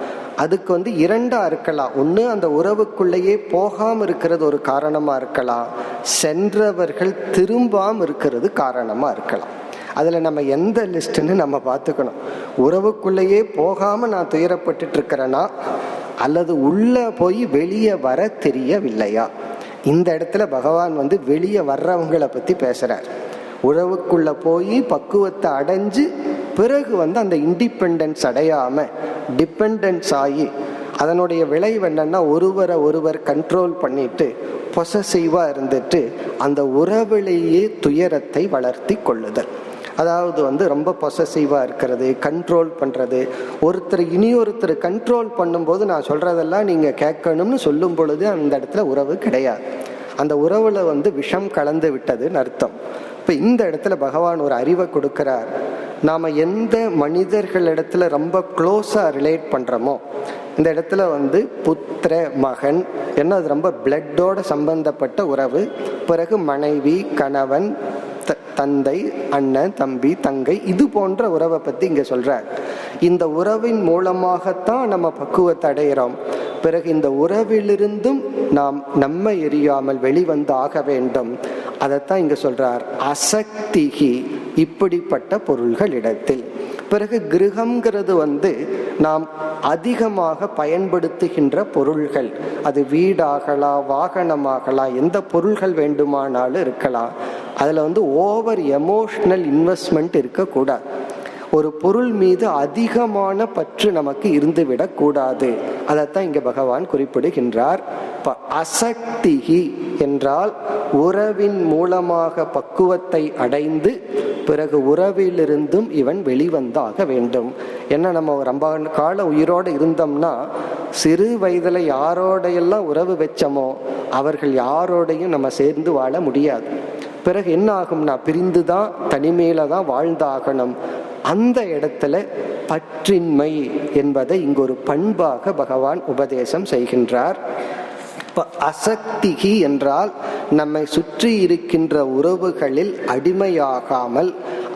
அதுக்கு 2ஆ இருக்கலாம். ஒன்று, அந்த உறவுக்குள்ளேயே போகாம இருக்கிறது ஒரு காரணமா இருக்கலாம், சென்றவர்கள் திரும்பாம இருக்கிறது காரணமா இருக்கலாம். அதுல நம்ம எந்த லிஸ்ட்ன்னு நம்ம பார்த்துக்கணும். உறவுக்குள்ளேயே போகாம நான் துயரப்பட்டு இருக்கிறேன்னா, அல்லது உள்ள போய் வெளியே வர தெரியவில்லையா? இந்த இடத்துல பகவான் வெளியே வர்றவங்களை பத்தி பேசுறார். உறவுக்குள்ள போய் பக்குவத்தை அடைஞ்சு பிறகு அந்த இண்டிபெண்டன்ஸ் அடையாம டிபெண்டன்ஸ் ஆகி அதனுடைய விளைவு என்னன்னா, ஒருவரை ஒருவர் கண்ட்ரோல் பண்ணிட்டு பொசசிவா இருந்துட்டு அந்த உறவிலேயே துயரத்தை வளர்த்தி கொள்ளுதல். அதாவது ரொம்ப பொசசிவா இருக்கிறது, கண்ட்ரோல் பண்றது. ஒருத்தர் இனியொருத்தர் கண்ட்ரோல் பண்ணும்போது நான் சொல்றதெல்லாம் நீங்க கேட்கணும்னு சொல்லும் பொழுது அந்த இடத்துல உறவு கிடையாது. அந்த உறவுல விஷம் கலந்து விட்டதுன்னு அர்த்தம். இப்ப இந்த இடத்துல பகவான் ஒரு அறிவை கொடுக்கிறார். நாம எந்த மனிதர்களிடத்துல ரொம்ப க்ளோஸா ரிலேட் பண்றோமோ, இந்த இடத்துல புத்திர மகன் என்ன, அது ரொம்ப பிளட்டோட சம்பந்தப்பட்ட உறவு. பிறகு மனைவி, கணவன், தந்தை, அண்ணன், தம்பி, தங்கை, இது போன்ற உறவை பத்தி இங்க சொல்றார். இந்த உறவின் மூலமாகத்தான் நம்ம பக்குவத்தை அடைகிறோம். பிறகு இந்த உறவிலிருந்தும் நாம் நம்மை எரியாமல் வெளிவந்து ஆக வேண்டும். அதைத்தான் இங்க சொல்றார், அசக்திகி, இப்படிப்பட்ட பொருள்கள் இடத்தில். பிறகு கிரகம்ங்கிறது நாம் அதிகமாக பயன்படுத்துகின்ற பொருள்கள். அது வீடாகலாம், வாகனமாகலாம், எந்த பொருள்கள் வேண்டுமானாலும் இருக்கலாம். அதுல ஓவர் எமோஷனல் இன்வெஸ்ட்மெண்ட் இருக்கக்கூடாது. ஒரு பொருள் மீது அதிகமான பற்று நமக்கு இருந்துவிடக் கூடாது. அதைத்தான் இங்க பகவான் குறிப்பிடுகின்றார். அசக்திகி என்றால் உறவின் மூலமாக பக்குவத்தை அடைந்து பிறகு உறவிலிருந்தும் இவன் வெளிவந்தாக வேண்டும். ஏன்னா நம்ம ரொம்ப கால உயிரோடு இருந்தோம்னா, சிறு வயதுல யாரோடையெல்லாம் உறவு வச்சோமோ அவர்கள் யாரோடையும் நம்ம சேர்ந்து வாழ முடியாது. பிறகு என்ன ஆகும்னா, பிரிந்துதான் தனிமையில தான் வாழ்ந்தாகணும். அந்த இடத்துல பற்றின்மை என்பதை இங்கு ஒரு பண்பாக பகவான் உபதேசம் செய்கின்றார். அசக்திகி என்றால் நம்மை சுற்றி இருக்கின்ற உறவுகளில் அடிமையாகாமல்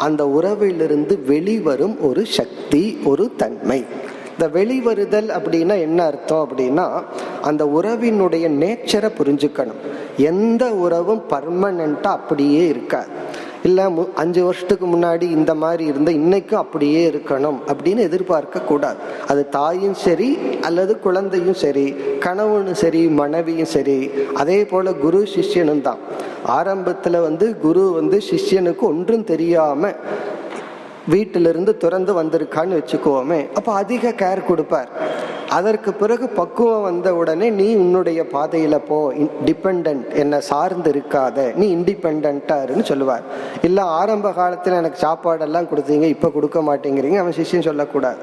அந்த உறவிலிருந்து வெளிவரும் ஒரு சக்தி, ஒரு தன்மை. இந்த வெளிவருதல் அப்படின்னா என்ன அர்த்தம் அப்படின்னா, அந்த உறவினுடைய நேச்சரை புரிஞ்சுக்கணும். எந்த உறவும் பர்மனண்டா அப்படியே இருக்காது. இல்லை 5 வருஷத்துக்கு முன்னாடி இந்த மாதிரி இருந்த இன்னைக்கும் அப்படியே இருக்கணும் அப்படின்னு எதிர்பார்க்க கூடாது. அது தாயும் சரி அல்லது குழந்தையும் சரி, கணவனும் சரி மனைவியும் சரி. அதே போல குரு சிஷ்யனும் தான். ஆரம்பத்துல குரு சிஷ்யனுக்கு ஒன்றும் தெரியாம வீட்டிலிருந்து துறந்து வந்திருக்கான்னு வச்சுக்கோமே, அப்ப அதிக கேர் கொடுப்பார். அதற்கு பிறகு பக்குவம் வந்த உடனே நீ உன்னுடைய பாதையில போ, டிபெண்ட், என்னை சார்ந்து இருக்காத, நீ இண்டிபெண்டா இருன்னு சொல்லுவார். இல்ல ஆரம்ப காலத்துல எனக்கு சாப்பாடெல்லாம் கொடுத்தீங்க, இப்ப கொடுக்க மாட்டேங்கிறீங்க, அவன் சிஷ்யன் சொல்லக்கூடாது.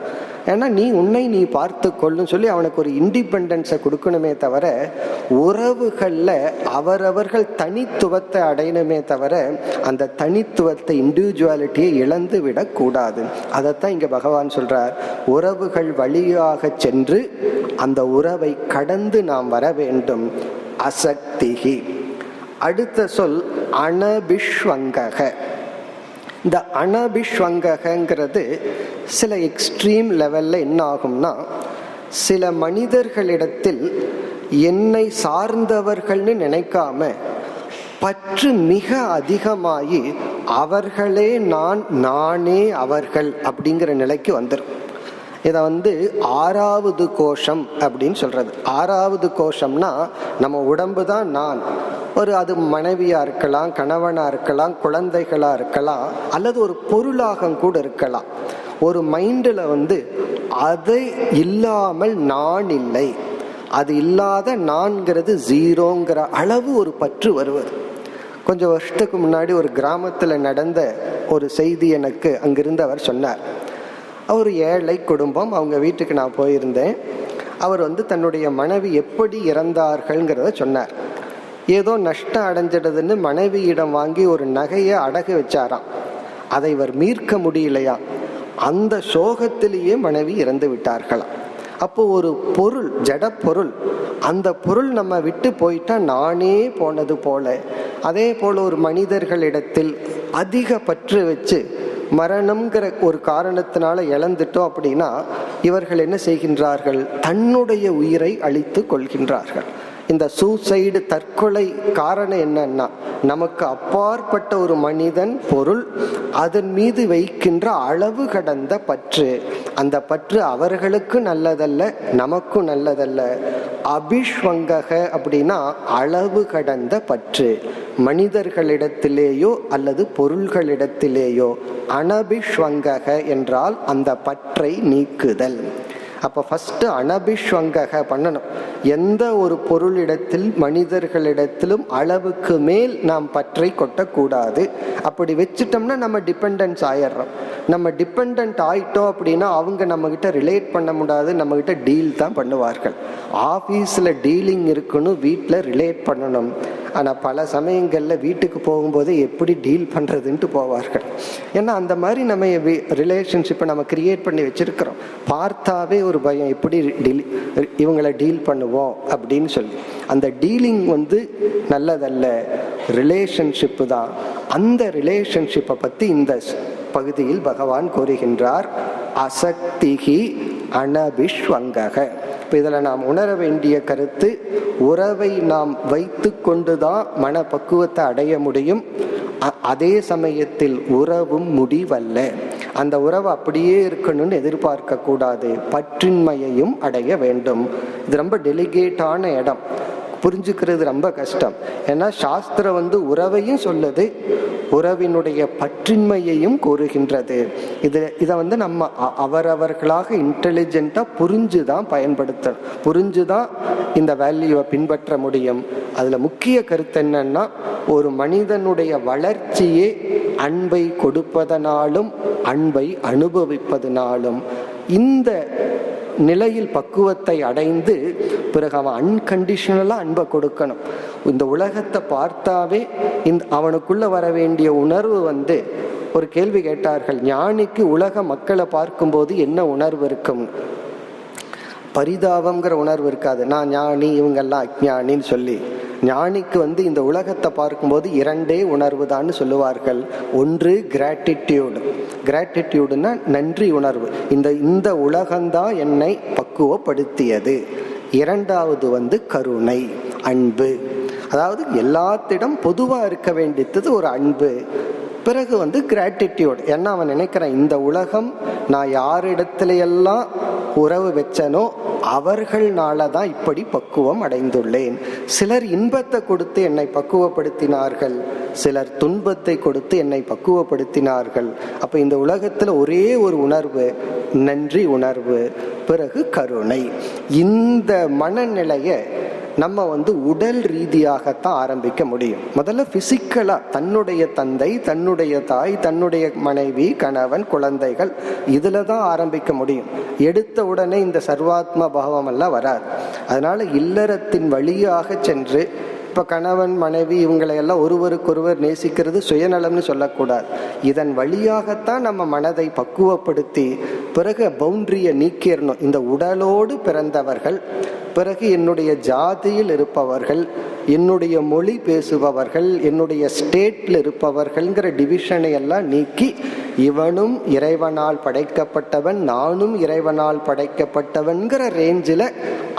ஏன்னா நீ பார்த்து கொள்ளுன்னு சொல்லி அவனுக்கு ஒரு இண்டிபெண்டன்ஸை கொடுக்கணுமே தவிர, உறவுகள்ல அவரவர்கள் தனித்துவத்தை அடையணுமே தவிர அந்த தனித்துவத்தை, இண்டிவிஜுவாலிட்டியை இழந்து விடக்கூடாது. அதைத்தான் இங்க பகவான் சொல்றார். உறவுகள் வழியாக சென்று அந்த உறவை கடந்து நாம் வர வேண்டும். அசக்திகி. அடுத்த சொல் அனபிஷ்வங்கக. இந்த அனபிஷ்வங்ககிறது சில எக்ஸ்ட்ரீம் லெவல்ல என்ன ஆகும்னா, சில மனிதர்களிடத்தில் என்னை சார்ந்தவர்கள்னு நினைக்காம பற்று மிக அதிகமாகி அவர்களே நான், நானே அவர்கள் அப்படிங்கிற நிலைக்கு வந்துடும். இதை 6வது கோஷம் அப்படின்னு சொல்றது. 6வது கோஷம்னா நம்ம உடம்பு தான் நான். அது மனைவியா இருக்கலாம், கணவனா இருக்கலாம், குழந்தைகளா இருக்கலாம், அல்லது ஒரு பொருளாக கூட இருக்கலாம். ஒரு மைண்டில் அதை இல்லாமல் நான் இல்லை, அது இல்லாத நான்கிறது ஜீரோங்கிற அளவு ஒரு பற்று வருவது. கொஞ்சம் வருஷத்துக்கு முன்னாடி ஒரு கிராமத்தில் நடந்த ஒரு செய்தி எனக்கு அங்கிருந்தவர் சொன்னார். அவர் ஏழை குடும்பம், அவங்க வீட்டுக்கு நான் போயிருந்தேன். அவர் தன்னுடைய மனைவி எப்படி இறந்தார்கள்ங்கிறத சொன்னார். ஏதோ நஷ்டம் அடைஞ்சிடுதுன்னு மனைவியிடம் வாங்கி ஒரு நகையை அடகு வச்சாராம். அதை இவர் மீட்க முடியலையா, அந்த சோகத்திலேயே மனைவி இறந்து விட்டார்களாம். அப்போ ஒரு பொருள், ஜட பொருள், அந்த பொருள் நம்ம விட்டு போயிட்டா நானே போனது போல. அதே போல ஒரு மனிதர்களிடத்தில் அதிக பற்று வச்சு மரணம்ங்கிற ஒரு காரணத்தினால இழந்துட்டோம் அப்படின்னா இவர்கள் என்ன செய்கின்றார்கள், தன்னுடைய உயிரை அழித்து கொள்கின்றார்கள். இந்த சூசைடு, தற்கொலை காரணம் என்னன்னா, நமக்கு அப்பாற்பட்ட ஒரு மனிதன், பொருள், அதன் மீது வைக்கின்ற அளவு கடந்த பற்று. அந்த பற்று அவர்களுக்கு நல்லதல்ல, நமக்கும் நல்லதல்ல. அபிஷ்வங்கக அப்படின்னா அளவு கடந்த பற்று, மனிதர்களிடத்திலேயோ அல்லது பொருள்களிடத்திலேயோ. அனபிஷ்வங்கக என்றால் அந்த பற்றை நீக்குதல். அப்ப ஃபர்ஸ்ட் அனபிஷ்வங்கக பண்ணணும். எந்த ஒரு பொருளிடத்தில், மனிதர்களிடத்திலும் அளவுக்கு மேல் நாம் பற்றை கொட்டக்கூடாது. அப்படி வச்சுட்டோம்னா நம்ம டிபெண்டன்ஸ் ஆயிடுறோம். நம்ம டிபெண்ட் ஆயிட்டோம் அப்படின்னா அவங்க நம்ம கிட்ட ரிலேட் பண்ண முடியாது, நம்ம கிட்ட டீல் தான் பண்ணுவார்கள். ஆபீஸ்ல டீலிங் இருக்கணும், வீட்டில் ரிலேட் பண்ணணும். ஆனா பல சமயங்கள்ல வீட்டுக்கு போகும்போது எப்படி டீல் பண்றதுன்ட்டு போவார்கள். ஏன்னா அந்த மாதிரி நம்ம ரிலேஷன்ஷிப்பை நம்ம கிரியேட் பண்ணி வச்சிருக்கிறோம். பார்த்தாவே ஒரு பயம், எப்படி இவங்களை டீல் பண்ணுவோம் அப்படின்னு சொல்லி. அந்த டீலிங் நல்லதல்ல, ரிலேஷன்ஷிப்பு தான். அந்த ரிலேஷன்ஷிப்பை பத்தி இந்த பகுதியில் பகவான் கூறுகின்றார். அசக்திகி அனபிஷ்வங்கக. இப்போ இதில் நாம் உணர வேண்டிய கருத்து, உறவை நாம் வைத்து கொண்டுதான் மனப்பக்குவத்தை அடைய முடியும். அதே சமயத்தில் உறவும் முடிவல்ல. அந்த உறவு அப்படியே இருக்கணும்னு எதிர்பார்க்க கூடாது. பற்றின்மையையும் அடைய வேண்டும். இது ரொம்ப டெலிகேட்டான இடம், புரிஞ்சுக்கிறது ரொம்ப கஷ்டம். ஏன்னா சாஸ்திரம் உறவையும் சொல்லுது, உறவினுடைய பற்றின்மையையும் கூறுகின்றது. இதை நம்ம அவரவர்களாக இன்டெலிஜென்ட்டா புரிஞ்சுதான் பயன்படுத்தணும், புரிஞ்சுதான் இந்த வேல்யூவை பின்பற்ற முடியும். அதுல முக்கிய கருத்து என்னன்னா, ஒரு மனிதனுடைய வளர்ச்சியே அன்பை கொடுப்பதனாலும் அன்பை அனுபவிப்பதனாலும். இந்த நிலையில் பக்குவத்தை அடைந்து பிறகு அவன் அன்கண்டிஷனலா அன்பை கொடுக்கணும். இந்த உலகத்தை பார்த்தாவே அவனுக்குள்ள வர வேண்டிய உணர்வு ஒரு கேள்வி கேட்டார்கள், ஞானிக்கு உலக மக்களை பார்க்கும்போது என்ன உணர்வு இருக்கும்? பரிதாபம்ங்கிற உணர்வு இருக்காது. நான் ஞானி, இவங்கெல்லாம் அஞ்ஞானின்னு சொல்லி. ஞானிக்கு இந்த உலகத்தை பார்க்கும்போது இரண்டே உணர்வு தான் சொல்லுவார்கள். ஒன்று கிராட்டிடியூடு. கிராட்டிடியூடுனா நன்றி உணர்வு. இந்த உலகம்தான் என்னை பக்குவப்படுத்தியது. இரண்டாவது கருணை, அன்பு. அதாவது எல்லாத்திடம் பொதுவா இருக்க வேண்டியது ஒரு அன்பு. பிறகு கிராட்டிடியூட். ஏன்னா அவன் நினைக்கிறான், இந்த உலகம் நான் யாரிடத்துல எல்லாம் உறவு வச்சனோ அவர்களால தான் இப்படி பக்குவம் அடைந்துள்ளேன். சிலர் இன்பத்தை கொடுத்து என்னை பக்குவப்படுத்தினார்கள், சிலர் துன்பத்தை கொடுத்து என்னை பக்குவப்படுத்தினார்கள். அப்ப இந்த உலகத்துல ஒரே ஒரு உணர்வு, நன்றி உணர்வு. பிறகு கருணை. இந்த மனநிலைய நம்ம உடல் ரீதியாகத்தான் ஆரம்பிக்க முடியும். முதல்ல பிசிக்கலா தன்னுடைய தந்தை, தன்னுடைய தாய், தன்னுடைய மனைவி, கணவன், குழந்தைகள், இதுல தான் ஆரம்பிக்க முடியும். எடுத்த உடனே இந்த சர்வாத்ம பாவம் எல்லாம் வராது. அதனால இல்லறத்தின் வழியாக சென்று, இப்ப கணவன் மனைவி இவங்களையெல்லாம் ஒருவருக்கொருவர் நேசிக்கிறது சுயநலம்னு சொல்லக்கூடாது. இதன் வழியாகத்தான் நம்ம மனதை பக்குவப்படுத்தி பிறகு பவுண்டரியை நீக்கிடணும். இந்த உடலோடு பிறந்தவர்கள், பிறகு என்னுடைய ஜாதியில் இருப்பவர்கள், என்னுடைய மொழி பேசுபவர்கள், என்னுடைய ஸ்டேட்ல இருப்பவர்கள்ங்கிற டிவிஷனை எல்லாம் நீக்கி, இவனும் இறைவனால் படைக்கப்பட்டவன், நானும் இறைவனால் படைக்கப்பட்டவன்கிற ரேஞ்சில்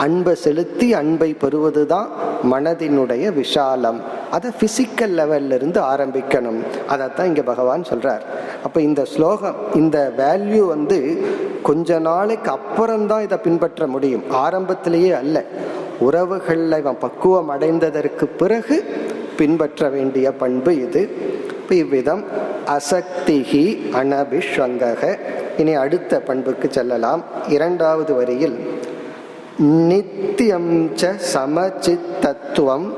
அன்பை செலுத்தி அன்பை பெறுவதுதான் மனதினுடைய விஷாலம். அதை பிசிக்கல் லெவல்ல இருந்து ஆரம்பிக்கணும். அதைத்தான் இங்க பகவான் சொல்றார். அப்ப இந்த ஸ்லோகம், இந்த வேல்யூ கொஞ்ச நாளைக்கு அப்புறம்தான் இதை பின்பற்ற முடியும், ஆரம்பத்திலேயே அல்ல. உறவுகள்ல இவன் பக்குவம் அடைந்ததற்கு பிறகு பின்பற்ற வேண்டிய பண்பு இது. இவ்விதம் அசக்திஹி அனபிஷ்வங்கக. இனி அடுத்த பண்புக்கு செல்லலாம். இரண்டாவது வரியில் நித்தியம் ச சமசித்தத்துவம்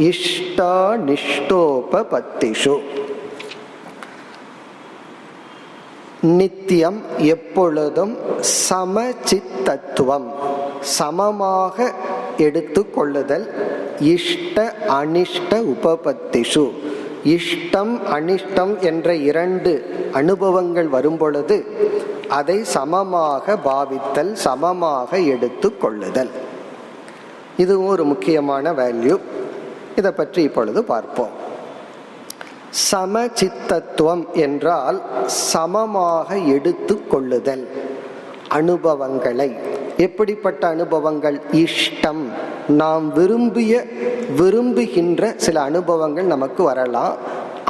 இஷ்டானிஷ்டோபபத்திஷு. நித்தியம் எப்பொழுதும், சமசித்தத்துவம் சமமாக எடுத்துக்கொள்ளுதல், இஷ்ட அனிஷ்ட உபபத்திஷு. இஷ்டம் அனிஷ்டம் என்ற இரண்டு அனுபவங்கள் வரும்பொழுது அதை சமமாக பாவித்தல், சமமாக எடுத்துக்கொள்ளுதல். இது ஒரு முக்கியமான வேல்யூ. இதை பற்றி இப்பொழுது பார்ப்போம். சமசித்தத்துவம் என்றால் சமமாக எடுத்துக்கொள்ளுதல் அனுபவங்களை. எப்படிப்பட்ட அனுபவங்கள்? இஷ்டம், நாம் விரும்புகின்ற சில அனுபவங்கள் நமக்கு வரலாம்.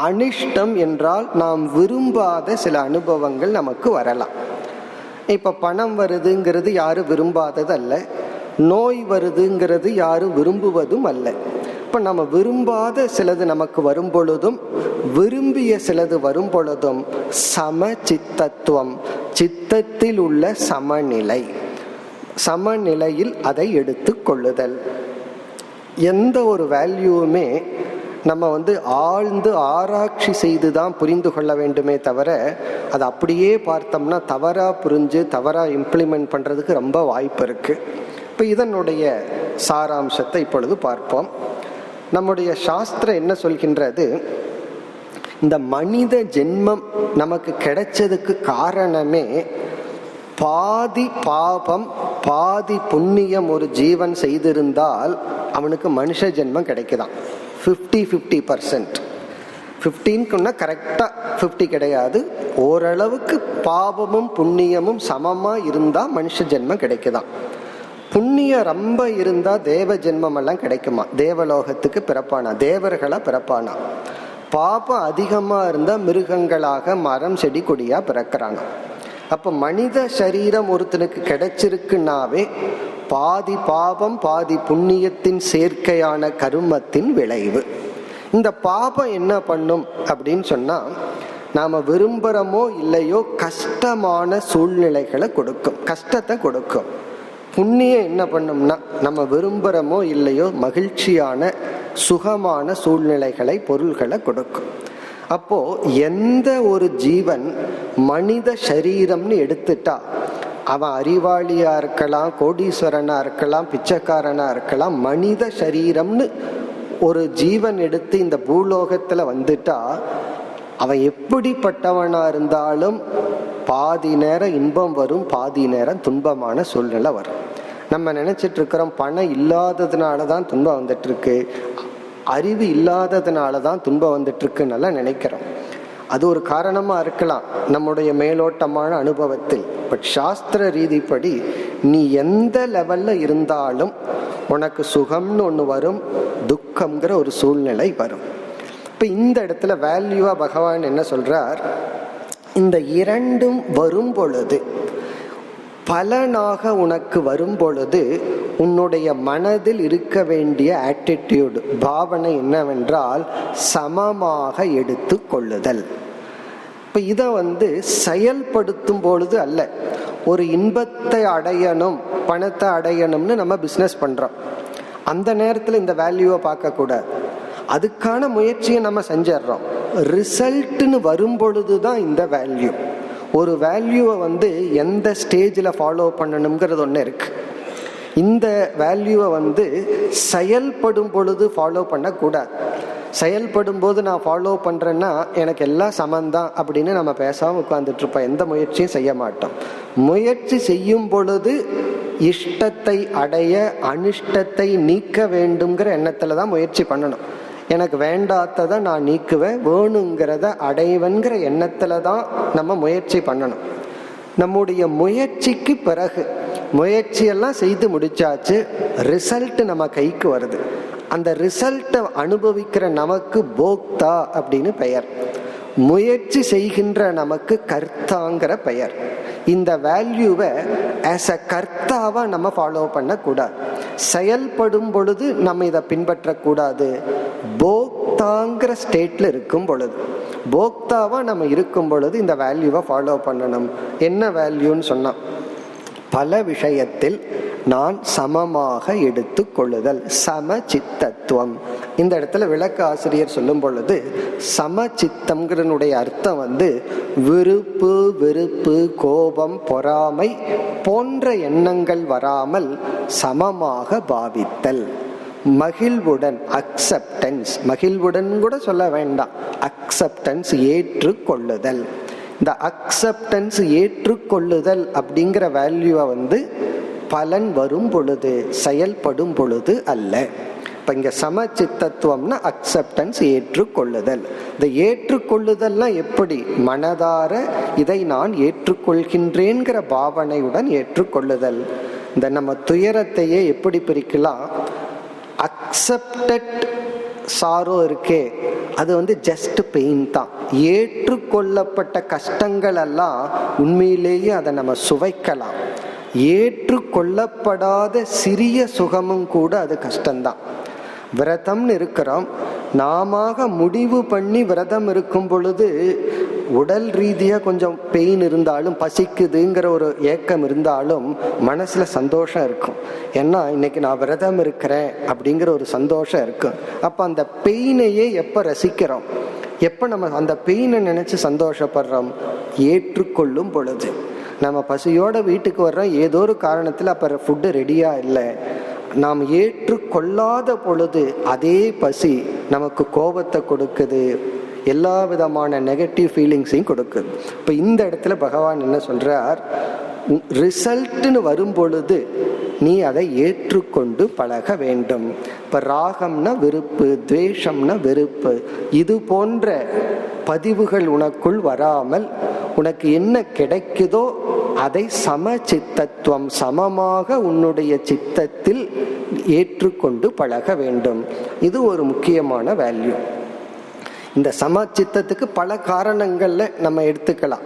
அனிஷ்டம் என்றால் நாம் விரும்பாத சில அனுபவங்கள் நமக்கு வரலாம். இப்ப பணம் வருதுங்கிறது யாரும் விரும்பாதது அல்ல, நோய் வருதுங்கிறது யாரும் விரும்புவதும் அல்ல. இப்ப நம்ம விரும்பாத சிலது நமக்கு வரும் பொழுதும் விரும்பிய சிலது வரும் பொழுதும் சமசித்தத்துவம், சித்தத்தில் உள்ள சமநிலை, சமநிலையில் அதை எடுத்து கொள்ளுதல். எந்த ஒரு வேல்யூவுமே நம்ம ஆழ்ந்து ஆராய்ச்சி செய்துதான் புரிந்து கொள்ள வேண்டுமே தவிர, அது அப்படியே பார்த்தோம்னா தவறா புரிஞ்சு தவறா இம்ப்ளிமெண்ட் பண்றதுக்கு ரொம்ப வாய்ப்பு இருக்கு. இப்ப இதனுடைய சாராம்சத்தை இப்பொழுது பார்ப்போம். நம்முடைய சாஸ்திரம் என்ன சொல்கின்றது? இந்த மனித ஜென்மம் நமக்கு கிடைச்சதுக்கு காரணமே பாதி பாபம் பாதி புண்ணியம் ஒரு ஜீவன் செய்திருந்தால் அவனுக்கு மனுஷ ஜென்மம் கிடைக்குதான். 50-50%. 15க்குன்னா கரெக்டா 50 கிடையாது, ஓரளவுக்கு பாவமும் புண்ணியமும் சமமா இருந்தா மனுஷ ஜென்மம் கிடைக்குதான். புண்ணியம் ரொம்ப இருந்தா தேவ ஜென்மம் எல்லாம் கிடைக்குமா, தேவலோகத்துக்கு பிறப்பானா, தேவர்களா பிறப்பானா. பாபம் அதிகமா இருந்தா மிருகங்களாக மரம் செடி கொடியா பிறக்கிறானா. அப்ப மனித சரீரம் ஒருத்தனுக்கு கிடைச்சிருக்குனாவே பாதி பாபம் பாதி புண்ணியத்தின் சேர்க்கையான கருமத்தின் விளைவு. இந்த பாபம் என்ன பண்ணும் அப்படின்னு சொன்னா, நாம விரும்புறோமோ இல்லையோ கஷ்டமான சூழ்நிலைகளை கொடுக்கும், கஷ்டத்தை கொடுக்கும். புண்ணியம் என்ன பண்ணும்னா, நம்ம விரும்புறோமோ இல்லையோ மகிழ்ச்சியான சுகமான சூழ்நிலைகளை பொருள்களை கொடுக்கும். அப்போ எந்த ஒரு ஜீவன் மனித சரீரம்னு எடுத்துட்டா, அவன் அறிவாளியா இருக்கலாம், கோடீஸ்வரனா இருக்கலாம், பிச்சைக்காரனா இருக்கலாம், மனித சரீரம்னு ஒரு ஜீவன் எடுத்து இந்த பூலோகத்துல வந்துட்டா அவன் எப்படிப்பட்டவனா இருந்தாலும் பாதி நேரம் இன்பம் வரும், பாதி நேரம் துன்பமான சூழ்நிலை வரும். நம்ம நினைச்சிட்டு இருக்கிறோம் பணம் இல்லாததுனால தான் துன்பம் வந்துட்டு இருக்கு, அறிவு இல்லாததுனால தான் துன்பம் வந்துட்டு இருக்குன்னு நினைக்கிறோம். அது ஒரு காரணமா இருக்கலாம் நம்முடைய மேலோட்டமான அனுபவத்தில். பட் சாஸ்திர ரீதிப்படி நீ எந்த லெவல்ல இருந்தாலும் உனக்கு சுகம்னு ஒன்று வரும், துக்கம்ங்கிற ஒரு சூழ்நிலை வரும். இப்ப இந்த இடத்துல வேல்யூவா பகவான் என்ன சொல்றார், இந்த இரண்டும் வரும் பொழுது, பலனாக உனக்கு வரும் பொழுது உன்னுடைய மனதில் இருக்க வேண்டிய ஆட்டிடியூடு, பாவனை என்னவென்றால் சமமாக எடுத்து கொள்ளுதல். இப்ப இத செயல்படுத்தும் பொழுது அல்ல, ஒரு இன்பத்தை அடையணும், பணத்தை அடையணும்னு நம்ம பிசினஸ் பண்றோம், அந்த நேரத்தில் இந்த வேல்யூவை பார்க்க கூடாது. அதுக்கான முயற்சியை நம்ம செஞ்சிடறோம். ரிசல்ட்னு வரும் பொழுதுதான் இந்த வேல்யூ. ஒரு வேல்யூவை எந்த ஸ்டேஜில் ஃபாலோ பண்ணணுங்கிறது ஒன்று இருக்கு. இந்த வேல்யூவை செயல்படும் பொழுது ஃபாலோ பண்ணக்கூடாது. செயல்படும் போது நான் ஃபாலோ பண்றேன்னா எனக்கு எல்லாம் சமந்தான் அப்படின்னு நம்ம பேசாம உட்கார்ந்துட்டு இருப்போம், எந்த முயற்சியும் செய்ய மாட்டோம். முயற்சி செய்யும் பொழுது இஷ்டத்தை அடைய அனிஷ்டத்தை நீக்க வேண்டும்ங்கிற எண்ணத்துல தான் முயற்சி பண்ணணும். எனக்கு வேண்டாத்ததை நான் நீக்குவேன், வேணுங்கிறத அடைவன்கிற எண்ணத்துல தான் நம்ம முயற்சி பண்ணணும். நம்முடைய முயற்சிக்கு பிறகு முயற்சியெல்லாம் செய்து முடிச்சாச்சு, ரிசல்ட் நம்ம கைக்கு வருது. அந்த ரிசல்ட்டை அனுபவிக்கிற நமக்கு போக்தா அப்படின்னு பெயர். முயற்சி செய்கின்ற நமக்கு கர்த்தாங்கிற பெயர். இந்த வேல்யூவை ஆஸ் அ கர்த்தாவா நம்ம ஃபாலோ பண்ணக்கூடாது. செயல்படும் பொழுது நம்ம இதை பின்பற்றக்கூடாது. போக்தாங்கிற ஸ்டேட்ல இருக்கும் பொழுது, போக்தாவா நம்ம இருக்கும் பொழுது இந்த வேல்யூவை ஃபாலோ பண்ணணும். என்ன வேல்யூன்னு சொன்னா, பல விஷயத்தில் நான் சமமாக எடுத்து கொள்ளுதல், சமசித்தத்துவம். இந்த இடத்துல விளக்க ஆசிரியர் சொல்லும் பொழுது சமசித்தம்ங்கிறனுடைய அர்த்தம் விருப்பு வெறுப்பு கோபம் பொறாமை போன்ற எண்ணங்கள் வராமல் சமமாக பாவித்தல். மகிழ்வுடன், அக்செப்டன்ஸ், மகிழ்வுடன் கூட சொல்ல வேண்டாம், அக்செப்டன்ஸ் ஏற்றுக்கொள்ளுதல். இந்த அக்செப்டன்ஸ் ஏற்றுக்கொள்ளுதல் அப்படிங்கிற வேல்யூவை பலன் வரும் பொழுது செயல்படும் பொழுது அல்ல. இப்ப இங்க சமசித்தத்துவம்னா அக்செப்டன்ஸ் ஏற்றுக்கொள்ளுதல். இந்த ஏற்றுக்கொள்ளுதல்லாம் எப்படி, மனதார இதை நான் ஏற்றுக்கொள்கின்றேங்கிற பாவனையுடன் ஏற்றுக்கொள்ளுதல். இந்த நம்ம துயரத்தையே எப்படி பிரிக்கலாம், அக்செப்டட் சாரோ இருக்கே அது ஜஸ்ட் பெயின் தான். ஏற்றுக்கொள்ளப்பட்ட கஷ்டங்கள் எல்லாம் உண்மையிலேயே அதை நம்ம சுவைக்கலாம். ஏற்றுக்கொள்ளப்படாத சிறிய சுகமும் கூட அது கஷ்டம்தான். விரதம்னு இருக்கிறோம், நாம முடிவு பண்ணி விரதம் இருக்கும் பொழுது உடல் ரீதியா கொஞ்சம் பெயின் இருந்தாலும், பசிக்குதுங்கிற ஒரு ஏக்கம் இருந்தாலும் மனசுல சந்தோஷம் இருக்கும். ஏன்னா இன்னைக்கு நான் விரதம் இருக்கிறேன் அப்படிங்கிற ஒரு சந்தோஷம் இருக்கும். அப்ப அந்த பெயினையே எப்ப ரசிக்கிறோம், எப்ப நம்ம அந்த பெயினை நினைச்சு சந்தோஷப்படுறோம், ஏற்றுக்கொள்ளும் பொழுது. நம்ம பசியோட வீட்டுக்கு வர்றோம், ஏதோ ஒரு காரணத்துல அப்ப ஃபுட்டு ரெடியா இல்லை, நாம் ஏற்றுக்கொள்ளாத பொழுது அதே பசி நமக்கு கோபத்தை கொடுக்குது, எல்லா விதமான நெகட்டிவ் ஃபீலிங்ஸையும் கொடுக்குது. இப்போ இந்த இடத்துல பகவான் என்ன சொல்றார், ரிசல்ட்னு வரும் பொழுது நீ அதை ஏற்றுக்கொண்டு பழக வேண்டும். இப்போ ராகம்னா விருப்பு, துவேஷம்னா வெறுப்பு, இது போன்ற பதிவுகள் உனக்குள் வராமல் உனக்கு என்ன கிடைக்குதோ அதை சமசித்தத்துவம், சமமாக உன்னுடைய சித்தத்தில் ஏற்றுக்கொண்டு பழக வேண்டும். இது ஒரு முக்கியமான வேல்யூ. இந்த சமசித்தத்துக்கு பல காரணங்கள்ல நம்ம எடுத்துக்கலாம்.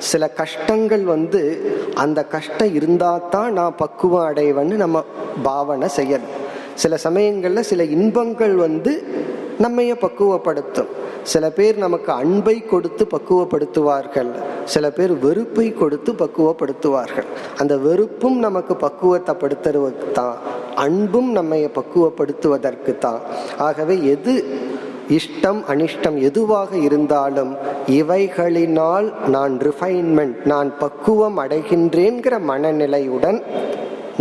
சில கஷ்டங்கள் அந்த கஷ்டம் இருந்தா தான் நான் பக்குவம் அடைவேன்னு நம்ம பாவனை செய்யணும். சில சமயங்கள்ல சில இன்பங்கள் நம்மைய பக்குவப்படுத்தும். சில பேர் நமக்கு அன்பை கொடுத்து பக்குவப்படுத்துவார்கள், சில பேர் வெறுப்பை கொடுத்து பக்குவப்படுத்துவார்கள். அந்த வெறுப்பும் நமக்கு பக்குவத்தை படுத்துவதற்கு தான், அன்பும் நம்மை பக்குவப்படுத்துவதற்கு தான். ஆகவே எது இஷ்டம் அனிஷ்டம் எதுவாக இருந்தாலும் இவைகளினால் நான் ரிஃபைன்மெண்ட், நான் பக்குவம் அடைகின்றேங்கிற மனநிலையுடன்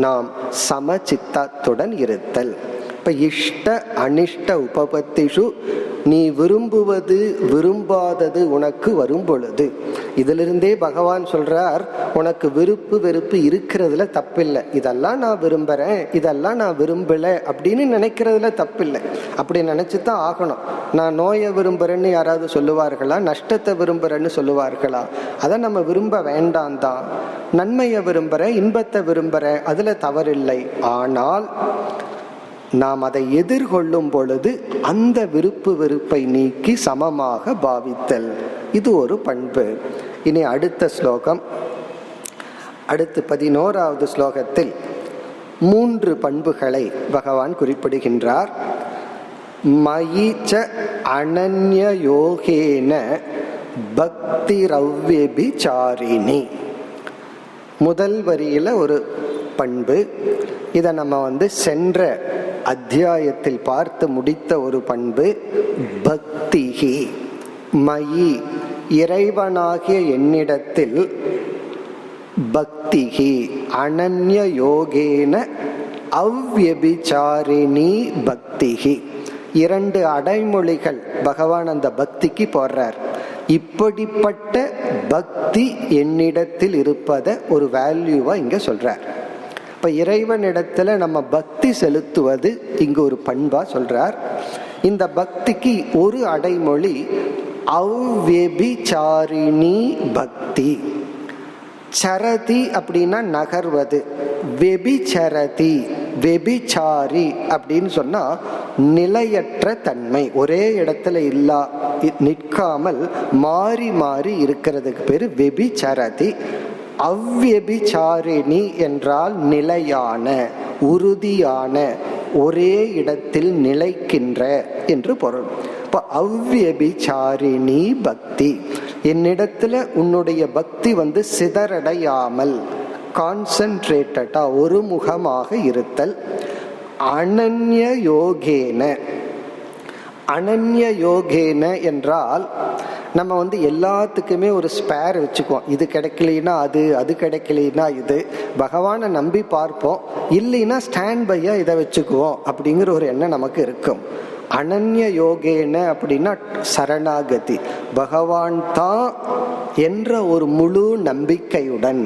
நாம் சமசித்தத்துடன் இருத்தல். இப்ப இஷ்ட அனிஷ்ட உபபத்திஷு, நீ விரும்புவது விரும்பாதது உனக்கு வரும் பொழுது, இதிலிருந்தே பகவான் சொல்றார், உனக்கு விருப்பு வெறுப்பு இருக்கிறதுல தப்பில்லை. இதெல்லாம் நான் விரும்புறேன், இதெல்லாம் நான் விரும்பல அப்படின்னு நினைக்கிறதுல தப்பில்லை. அப்படி நினைச்சுதான் ஆகணும். நான் நோயை விரும்புறேன்னு யாராவது சொல்லுவார்களா? நஷ்டத்தை விரும்புறேன்னு சொல்லுவார்களா? அதை நம்ம விரும்ப வேண்டாம் தான். நன்மையை விரும்புறேன், இன்பத்தை விரும்புறேன், அதுல தவறில்லை. ஆனால் நாம் அதை எதிர்கொள்ளும் பொழுது அந்த விருப்பு வெறுப்பை நீக்கி சமமாக பாவித்தல், இது ஒரு பண்பு. இனி அடுத்த ஸ்லோகம், அடுத்து 11வது ஸ்லோகத்தில் 3 பண்புகளை பகவான் குறிப்பிடுகின்றார். மயிச்ச அனன்ய யோகேன பக்தி ரவ்யபிசாரிணி. முதல் வரியில ஒரு பண்பு, இதை நம்ம சென்ற அத்தியாயத்தில் பார்த்து முடித்த ஒரு பண்பு. பக்திஹி, மயி இறைவனாகிய என்னிடத்தில், பக்திஹி அனன்ய யோகேன அவ்யபிசாரிணி பக்திஹி. 2 அடைமொழிகள் பகவான் அந்த பக்திக்கு போடுறார். இப்படிப்பட்ட பக்தி என்னிடத்தில் இருப்பதை ஒரு வேல்யூவா இங்க சொல்றார். இப்ப இறைவனிடத்துல நம்ம பக்தி செலுத்துவது இங்கு ஒரு பண்பா சொல்றார். இந்த பக்திக்கு ஒரு அடைமொழி அவ்யபிசாரிணி பக்தி. சரதி அப்படின்னா நகர்வது, வெபிசரதி வெபிசாரி அப்படின்னு சொன்னா நிலையற்ற தன்மை, ஒரே இடத்துல இல்லா நிற்காமல் மாறி மாறி இருக்கிறதுக்கு பேரு வெபிசரதி. அவ்யபிசாரிணி என்றால் நிலையான, உறுதியான, ஒரே இடத்தில் நிலைக்கின்ற என்று பொருள். இப்ப அவ்யபிசாரிணி பக்தி, என்னிடத்துல உன்னுடைய பக்தி சிதறடையாமல், கான்சென்ட்ரேட்டடா, ஒருமுகமாக இருத்தல். அனன்ய யோகேன, அனன்ய யோகேன என்றால் நம்ம எல்லாத்துக்குமே ஒரு ஸ்பேர் வச்சுக்குவோம். இது கிடைக்கலனா அது, அது கிடைக்கலனா இது. பகவானை நம்பி பார்ப்போம், இல்லைன்னா ஸ்டாண்ட் பையா இதை வச்சுக்குவோம் அப்படிங்கிற ஒரு எண்ணம் நமக்கு இருக்கும். அனன்ய யோகேன அப்படின்னா சரணாகதி, பகவான் தான் என்ற ஒரு முழு நம்பிக்கையுடன்.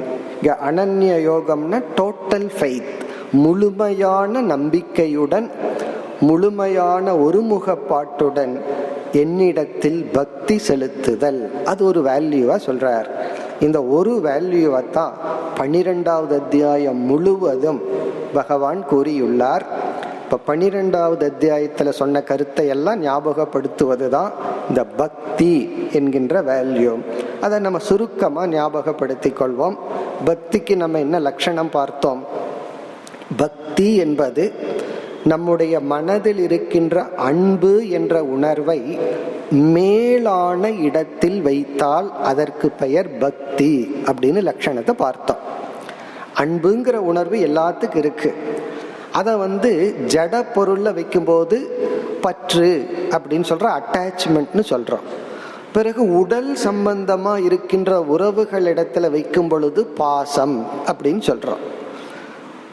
அனன்ய யோகம்னா டோட்டல் ஃபெய்த், முழுமையான நம்பிக்கையுடன், முழுமையான ஒருமுகப்பாட்டுடன் என்னிடத்தில் பக்தி செலுத்துதல், அது ஒரு வேல்யூவா சொல்றார். இந்த ஒரு வேல்யூவை தான் 12வது அத்தியாயம் முழுவதும் பகவான் கூறியுள்ளார். இப்ப 12வது அத்தியாயத்துல சொன்ன கருத்தை எல்லாம் ஞாபகப்படுத்துவதுதான் இந்த பக்தி என்கின்ற வேல்யூ. அதை நம்ம சுருக்கமா ஞாபகப்படுத்திக் கொள்வோம். பக்திக்கு நம்ம என்ன லட்சணம் பார்த்தோம்? பக்தி என்பது நம்முடைய மனதில் இருக்கின்ற அன்பு என்ற உணர்வை மேலான இடத்தில் வைத்தால் அதற்கு பெயர் பக்தி அப்படின்னு லட்சணத்தை பார்த்தோம். அன்புங்கிற உணர்வு எல்லாத்துக்கும் இருக்கு. அதை ஜட பொருள்ல வைக்கும்போது பற்று அப்படின்னு சொல்ற, அட்டாச்மெண்ட்னு சொல்றோம். பிறகு உடல் சம்பந்தமா இருக்கின்ற உறவுகளிடத்துல வைக்கும் பொழுது பாசம் அப்படின்னு சொல்றோம்.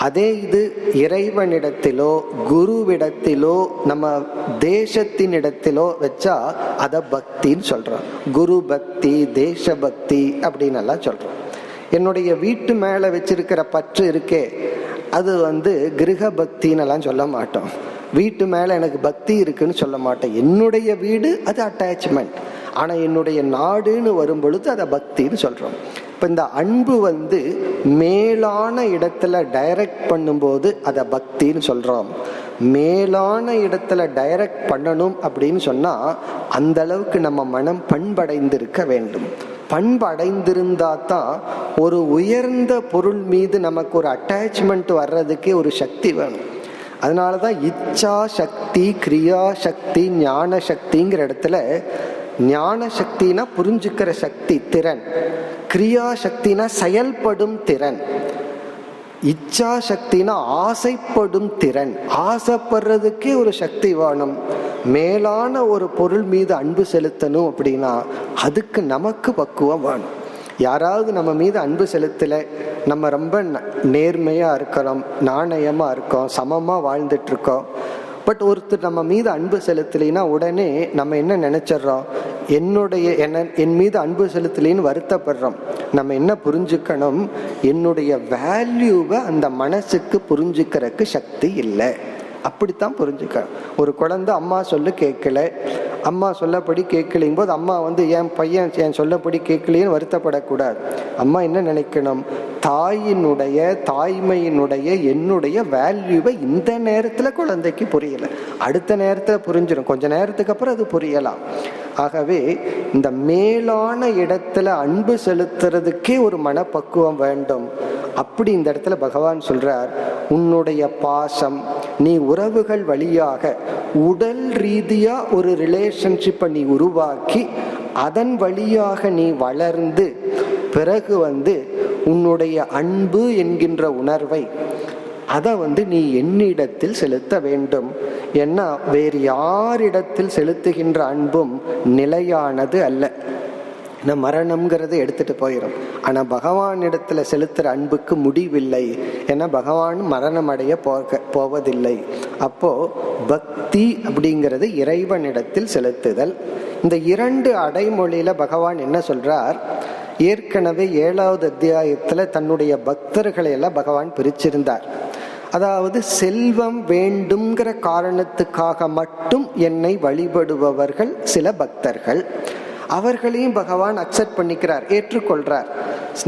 அதே இது இறைவனிடத்திலோ குருவிடத்திலோ நம்ம தேசத்தின் இடத்திலோ வச்சா அத பக்தின்னு சொல்றோம். குரு பக்தி, தேச பக்தி அப்படின்னு எல்லாம் சொல்றோம். என்னுடைய வீட்டு மேல வச்சிருக்கிற பற்று இருக்கே, அது கிரக பக்தின்னு எல்லாம் சொல்ல மாட்டோம். வீட்டு மேல எனக்கு பக்தி இருக்குன்னு சொல்ல மாட்டேன். என்னுடைய வீடு அது அட்டாச்மெண்ட். ஆனா என்னுடைய நாடுன்னு வரும் பொழுது அதை பக்தின்னு சொல்றோம். இப்ப இந்த அன்பு மேலான இடத்துல டைரக்ட் பண்ணும்போது அதை பக்தின்னு சொல்றோம். மேலான இடத்துல டைரக்ட் பண்ணணும் அப்படின்னு சொன்னா அந்த அளவுக்கு நம்ம மனம் பண்படைந்திருக்க வேண்டும். பண்படைந்திருந்தா தான் ஒரு உயர்ந்த பொருள் மீது நமக்கு ஒரு அட்டாச்மெண்ட் வர்றதுக்கே ஒரு சக்தி வேணும். அதனாலதான் இச்சா சக்தி, கிரியா சக்தி, ஞான சக்திங்கிற இடத்துல ஞான சக்தினா புரிஞ்சுக்கிற சக்தி, திறன். கிரியா சக்தினா செயல்படும் திறன். இச்சா சக்தினா ஆசைப்படும் திறன். ஆசைப்படுறதுக்கே ஒரு சக்தி வேணும். மேலான ஒரு பொருள் மீது அன்பு செலுத்தணும் அப்படின்னா அதுக்கு நமக்கு பக்குவம் வேணும். யாராவது நம்ம மீது அன்பு செலுத்தல, நம்ம ரொம்ப நேர்மையா இருக்கிறோம், நாணயமா இருக்கோம், சமமா வாழ்ந்துட்டு இருக்கோம், பட் ஒருத்தர் நம்ம மீது அன்பு செலுத்தலைன்னா உடனே நம்ம என்ன நினைச்சிடறோம், என் மீது அன்பு செலுத்தலைன்னு வருத்தப்படுறோம். நம்ம என்ன புரிஞ்சுக்கணும், என்னுடைய வேல்யூவை அந்த மனசுக்கு புரிஞ்சுக்கிறதுக்கு சக்தி இல்லை. அப்படித்தான் புரிஞ்சுக்கணும். ஒரு குழந்தை அம்மா சொல்ல கேட்கல, அம்மா சொல்லப்படி கேட்கலிங் போது அம்மா என் பையன் என் சொல்லப்படி கேட்கலைன்னு வருத்தப்படக்கூடாது. அம்மா என்ன நினைக்கணும், தாயினுடைய தாய்மையினுடைய என்னுடைய வேல்யூவை இந்த நேரத்தில் குழந்தைக்கு புரியல, அடுத்த நேரத்தில் புரிஞ்சிடும், கொஞ்ச நேரத்துக்கு அப்புறம் அது புரியலாம். ஆகவே இந்த மேலான இடத்துல அன்பு செலுத்துறதுக்கே ஒரு மனப்பக்குவம் வேண்டும். அப்படி இந்த இடத்துல பகவான் சொல்றார், உன்னுடைய பாசம், நீ உறவுகள் வழியாக உடல் ரீதியா ஒரு ரிலேஷன்ஷிப்பை நீ உருவாக்கி அதன் வழியாக நீ வளர்ந்து பிறகு உன்னுடைய அன்பு என்கின்ற உணர்வை அதை நீ என்னிடத்தில் செலுத்த வேண்டும். ஏன்னா வேறு யாரிடத்தில் செலுத்துகின்ற அன்பும் நிலையானது அல்ல. மரணம்ங்கிறது எடுத்துட்டு போயிடும். ஆனா பகவான் இடத்துல செலுத்துற அன்புக்கு முடிவில்லை. ஏன்னா பகவான் மரணம் அடைய போவதில்லை. அப்போ பக்தி அப்படிங்கிறது இறைவனிடத்தில் செலுத்துதல். இந்த 2 அடைமொழியில பகவான் என்ன சொல்றார், ஏற்கனவே 7வது அத்தியாயத்துல தன்னுடைய பக்தர்களை எல்லாம் பகவான் பிரிச்சிருந்தார். அதாவது செல்வம் வேண்டும்ங்கிற காரணத்துக்காக மட்டும் என்னை வழிபடுபவர்கள் சில பக்தர்கள், அவர்களையும் பகவான் அக்செப்ட் பண்ணிக்கிறார், ஏற்றுக்கொள்றார்.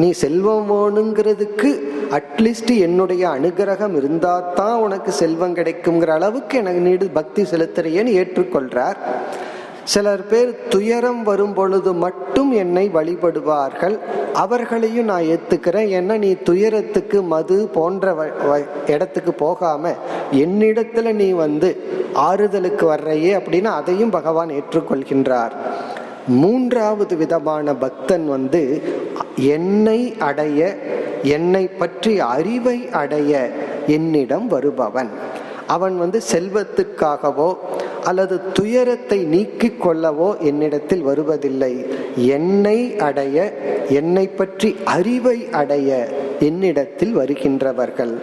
நீ செல்வம் வேணுங்கிறதுக்கு அட்லீஸ்ட் என்னுடைய அனுகிரகம் இருந்தா தான் உனக்கு செல்வம் கிடைக்குங்கிற அளவுக்கு எனக்கு நீடு பக்தி செலுத்துறியன்னு ஏற்றுக்கொள்றார். சிலர் பேர் துயரம் வரும் பொழுது மட்டும் என்னை வழிபடுவார்கள், அவர்களையும் நான் ஏத்துக்கிறேன். ஏன்னா நீ துயரத்துக்கு மது போன்ற இடத்துக்கு போகாம என்னிடத்துல நீ ஆறுதலுக்கு வர்றையே அப்படின்னு அதையும் பகவான் ஏற்றுக்கொள்கின்றார். 3வது விதமான பக்தன் என்னை அடைய, என்னை பற்றி அறிவை அடைய என்னிடம் வருபவன். அவன் செல்வத்துக்காகவோ அல்லது துயரத்தை நீக்கிக் கொள்ளவோ என்னிடத்தில் வருவதில்லை. என்னை அடைய, என்னை பற்றி அறிவை அடைய என்னிடத்தில் வருகின்றவர்கள்.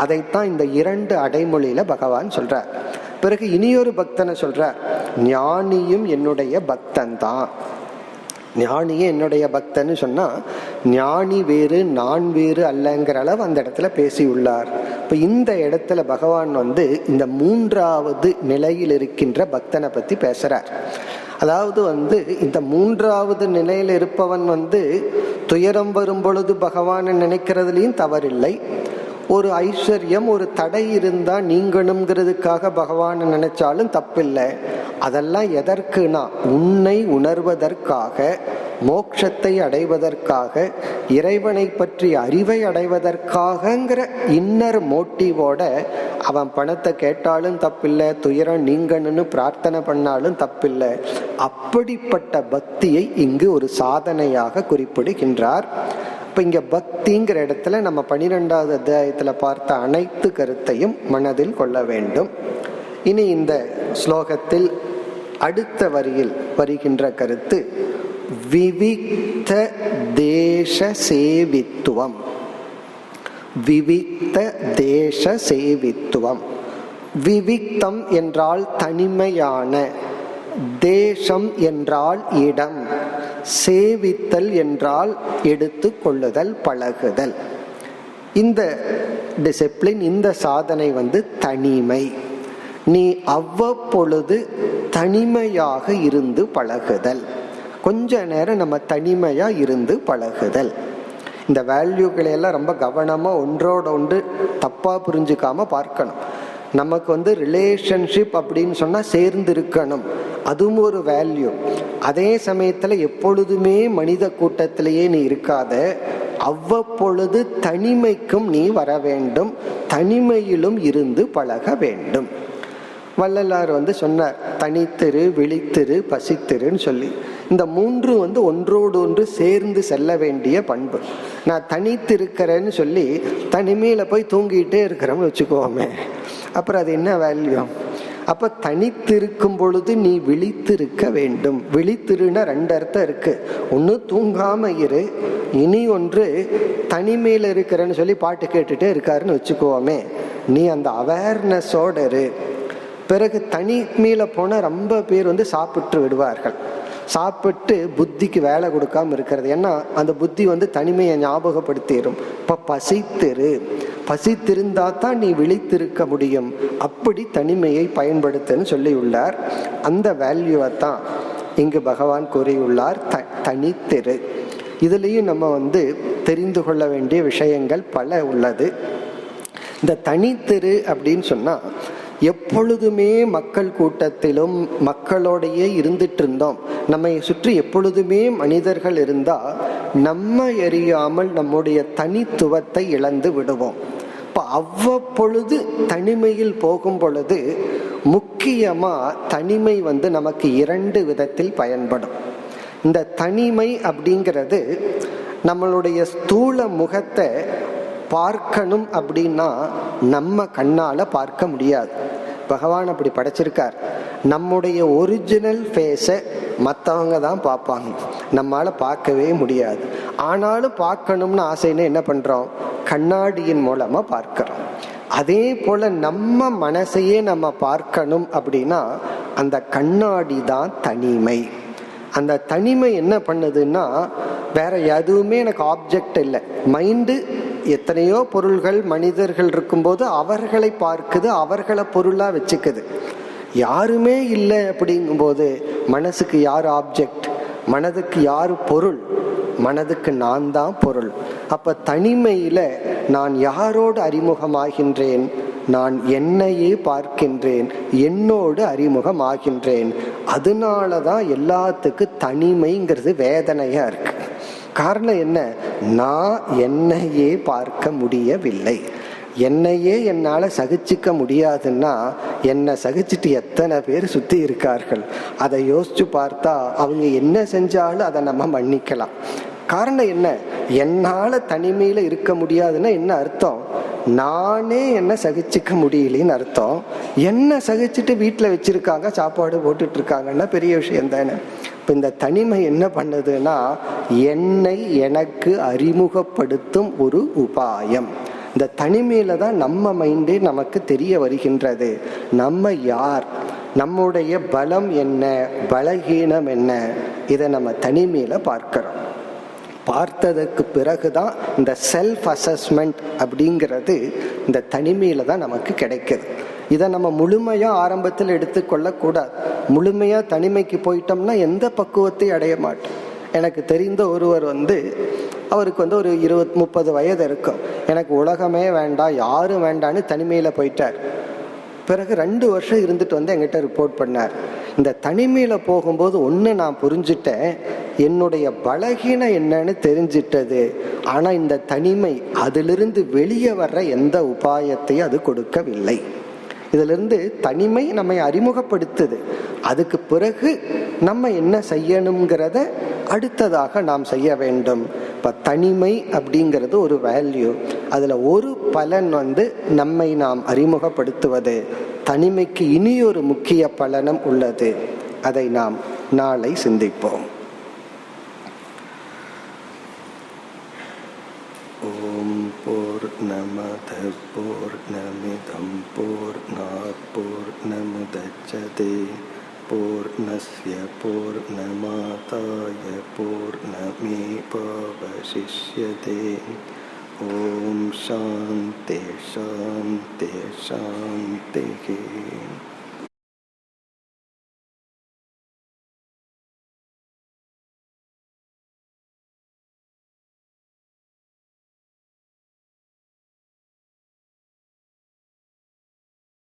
அதைத்தான் இந்த 2 அடைமொழியில பகவான் சொல்றார். பிறகு இனியொரு பக்தனை சொல்றார், ஞானியும் என்னுடைய பக்தன் தான். ஞானியே என்னுடைய பக்தன்னு சொன்னா ஞானி வேறு நான் வேறு அல்லங்கிற அளவு அந்த இடத்துல பேசி உள்ளார். இப்ப இந்த இடத்துல பகவான் இந்த 3வது நிலையில் இருக்கின்ற பக்தனை பத்தி பேசுறார். அதாவது இந்த 3வது நிலையில் இருப்பவன் துயரம் வரும் பொழுது பகவானை நினைக்கிறதுலயும் தவறில்லை. ஒரு ஐஸ்வர்யம், ஒரு தடை இருந்தா நீங்கணுங்கிறதுக்காக பகவானை நினைச்சாலும் தப்பில்லை. அதெல்லாம் எதற்குனா உன்னை உணர்வதற்காக, மோட்சத்தை அடைவதற்காக, இறைவனை பற்றி அறிவை அடைவதற்காகங்கிற இன்னர் மோட்டிவோட அவன் பணத்தை கேட்டாலும் தப்பில்லை, துயரம் நீங்கணும்னு பிரார்த்தனை பண்ணாலும் தப்பில்லை. அப்படிப்பட்ட பக்தியை இங்கு ஒரு சாதனையாக குறிப்பிடுகின்றார். இப்ப இங்க பக்திங்கிற இடத்துல நம்ம 12வது அத்தியாயத்துல பார்த்த அனைத்து கருத்தையும் மனதில் கொள்ள வேண்டும். இனி இந்த ஸ்லோகத்தில் அடுத்த வரியில் வருகின்ற கருத்து விவிக்த தேச சேவித்துவம். விவிக்த தேச சேவித்துவம். விவிக்தம் என்றால் தனிமையான, தேசம் என்றால் இடம், சேவித்தல் என்றால் எடுத்து கொள்ளுதல், பழகுதல். இந்த டிசிப்ளின், இந்த சாதனை தனிமை. நீ அவ்வப்பொழுது தனிமையாக இருந்து பழகுதல். கொஞ்ச நேரம் நம்ம தனிமையா இருந்து பழகுதல். இந்த வேல்யூக்களை எல்லாம் ரொம்ப கவனமா ஒன்றோட ஒன்று தப்பா புரிஞ்சுக்காம பார்க்கணும். நமக்கு ரிலேஷன்ஷிப் அப்படின்னு சொன்னா சேர்ந்து இருக்கணும், அதுவும் ஒரு வேல்யூ. அதே சமயத்துல எப்பொழுதுமே மனித கூட்டத்திலேயே நீ இருக்காத, அவ்வப்பொழுது தனிமைக்கும் நீ வர வேண்டும், தனிமையிலும் இருந்து பழக வேண்டும். வள்ளலார் சொன்னார், தனித்திரு, விழித்திரு, பசித்திருன்னு சொல்லி. இந்த 3 ஒன்றோடு ஒன்று சேர்ந்து செல்ல வேண்டிய பண்பு. நான் தனித்திருக்கிறேன்னு சொல்லி தனிமையில போய் தூங்கிட்டே இருக்கிறோம்னு வச்சுக்கோமே, அப்புறம் அது என்ன வேல்யூ? அப்ப தனித்திருக்கும் பொழுது நீ விழித்திருக்க வேண்டும். விழித்திருன்னா 2 அர்த்தம் இருக்கு. ஒன்னு தூங்காம இரு, இனி ஒன்று தனிமையில இருக்கிறேன்னு சொல்லி பாட்டு கேட்டுட்டே இருக்காருன்னு வச்சுக்கோமே, நீ அந்த அவேர்னஸோட இரு. பிறகு தனிமையில போன ரொம்ப பேர் சாப்பிட்டு விடுவார்கள். சாப்பிட்டு புத்திக்கு வேலை கொடுக்காம இருக்கிறது. ஏன்னா அந்த புத்தி தனிமையை ஞாபகப்படுத்திடும். இப்ப பசித்திருந்தா தான் நீ விழித்திருக்க முடியும். அப்படி தனிமையை பயன்படுத்துன்னு சொல்லி உள்ளார். அந்த வேல்யூவை தான் இங்கு பகவான் கூறியுள்ளார், தனித்திரு. இதுலயும் நம்ம தெரிந்து கொள்ள வேண்டிய விஷயங்கள் பல உள்ளது. இந்த தனித்திரு அப்படின்னு சொன்னா, எப்பொழுதுமே மக்கள் கூட்டத்திலும் மக்களோடையே இருந்துட்டு இருந்தோம். நம்மை சுற்றி எப்பொழுதுமே மனிதர்கள் இருந்தா நம்ம எறியாமல் நம்முடைய தனித்துவத்தை இழந்து விடுவோம். இப்ப அவ்வப்பொழுது தனிமையில் போகும் பொழுது முக்கியமா தனிமை நமக்கு 2 விதத்தில் பயன்படும். இந்த தனிமை அப்படிங்கிறது நம்மளுடைய ஸ்தூல முகத்தை பார்க்கணும் அப்படின்னா நம்ம கண்ணால பார்க்க முடியாது. பகவான் அப்படி படைச்சிருக்கார். நம்முடைய ஒரிஜினல் ஃபேஸை மற்றவங்க தான் பார்ப்பாங்க, நம்மளால பார்க்கவே முடியாது. ஆனாலும் பார்க்கணும்னு ஆசைன்னு என்ன பண்றோம், கண்ணாடியின் மூலமா பார்க்கிறோம். அதே போல நம்ம மனசையே நம்ம பார்க்கணும் அப்படின்னா அந்த கண்ணாடி தான் தனிமை. அந்த தனிமை என்ன பண்ணுதுன்னா, வேற எதுவுமே எனக்கு ஆப்ஜெக்ட் இல்லை. மைண்டு எத்தனையோ பொருள்கள் மனிதர்கள் இருக்கும்போது அவர்களை பார்க்குது, அவர்களை பொருளா வச்சுக்குது. யாருமே இல்லை அப்படிங்கும்போது மனசுக்கு யார் ஆப்ஜெக்ட், மனதுக்கு யார் பொருள், மனதுக்கு நான் தான் பொருள். அப்ப தனிமையில நான் யாரோடு அறிமுகமாகின்றேன், நான் என்னையே பார்க்கின்றேன், என்னோடு அறிமுகமாகின்றேன். அதனாலதான் எல்லாத்துக்கும் தனிமைங்கிறது வேதனையா இருக்கு. காரணம் என்ன, நான் என்னையே பார்க்க முடியவில்லை. என்னையே என்னால சகிச்சுக்க முடியாதுன்னா என்னை சகிச்சுட்டு எத்தனை பேர் சுத்தி இருக்கார்கள். அதை யோசிச்சு பார்த்தா அவங்க என்ன செஞ்சாலும் அதை நம்ம மன்னிக்கலாம். காரணம் என்ன, என்னால தனிமையில இருக்க முடியாதுன்னா என்ன அர்த்தம், நானே என்ன சகிச்சுக்க முடியலன்னு அர்த்தம். என்ன சகிச்சுட்டு வீட்டுல வச்சிருக்காங்க, சாப்பாடு போட்டுட்டு இருக்காங்கன்னா பெரிய விஷயம் தானே. இப்ப இந்த தனிமை என்ன பண்ணுதுன்னா, என்னை எனக்கு அறிமுகப்படுத்தும் ஒரு உபாயம். இந்த தனிமையில தான் நம்ம மைண்டே நமக்கு தெரிய வருகின்றது. நம்ம யார், நம்முடைய பலம் என்ன, பலகீனம் என்ன, இதை நம்ம தனிமையில பார்க்கிறோம். பார்த்ததற்கு பிறகுதான் இந்த செல்ஃப் அசஸ்மெண்ட் அப்படிங்கிறது இந்த தனிமையில தான் நமக்கு கிடைக்குது. இதை நம்ம முழுமையா ஆரம்பத்தில் எடுத்துக்கொள்ள கூடாது. முழுமையா தனிமைக்கு போயிட்டோம்னா எந்த பக்குவத்தையும் அடைய மாட்டோம். எனக்கு தெரிந்த ஒருவர் அவருக்கு ஒரு 20-30 வயது இருக்கும். எனக்கு உலகமே வேண்டாம், யாரும் வேண்டான்னு தனிமையில போயிட்டார். பிறகு 2 வருஷம் இருந்துட்டு என்கிட்ட ரிப்போர்ட் பண்ணார். இந்த தனிமையில போகும்போது ஒன்று நான் புரிஞ்சுட்டேன், என்னுடைய பலகீனம் என்னன்னு தெரிஞ்சிட்டது. ஆனா இந்த தனிமை அதிலிருந்து வெளியே வர்ற எந்த உபாயத்தையும் அது கொடுக்கவில்லை. இதுல இருந்து தனிமை நம்மை அறிமுகப்படுத்துது. அதுக்கு பிறகு நம்ம என்ன செய்யணுங்கிறத அடுத்ததாக நாம் செய்ய வேண்டும். இப்ப தனிமை அப்படிங்கிறது ஒரு வேல்யூ. அதுல ஒரு பலன் நம்மை நாம் அறிமுகப்படுத்துவது. தனிமைக்கு இனி ஒரு முக்கிய பலனும் உள்ளது. அதை நாம் நாளை சிந்திப்போம். ஓம் பூர்ணமத பூர்ணமிதம் பூர்ணாத் பூர்ணமுதச்யதே பூர்ணஸ்ய பூர்ணமாதாய பூர்ணமேவாவசிஷ்யதே. ஓம் சாந்தி சாந்தி சாந்தி.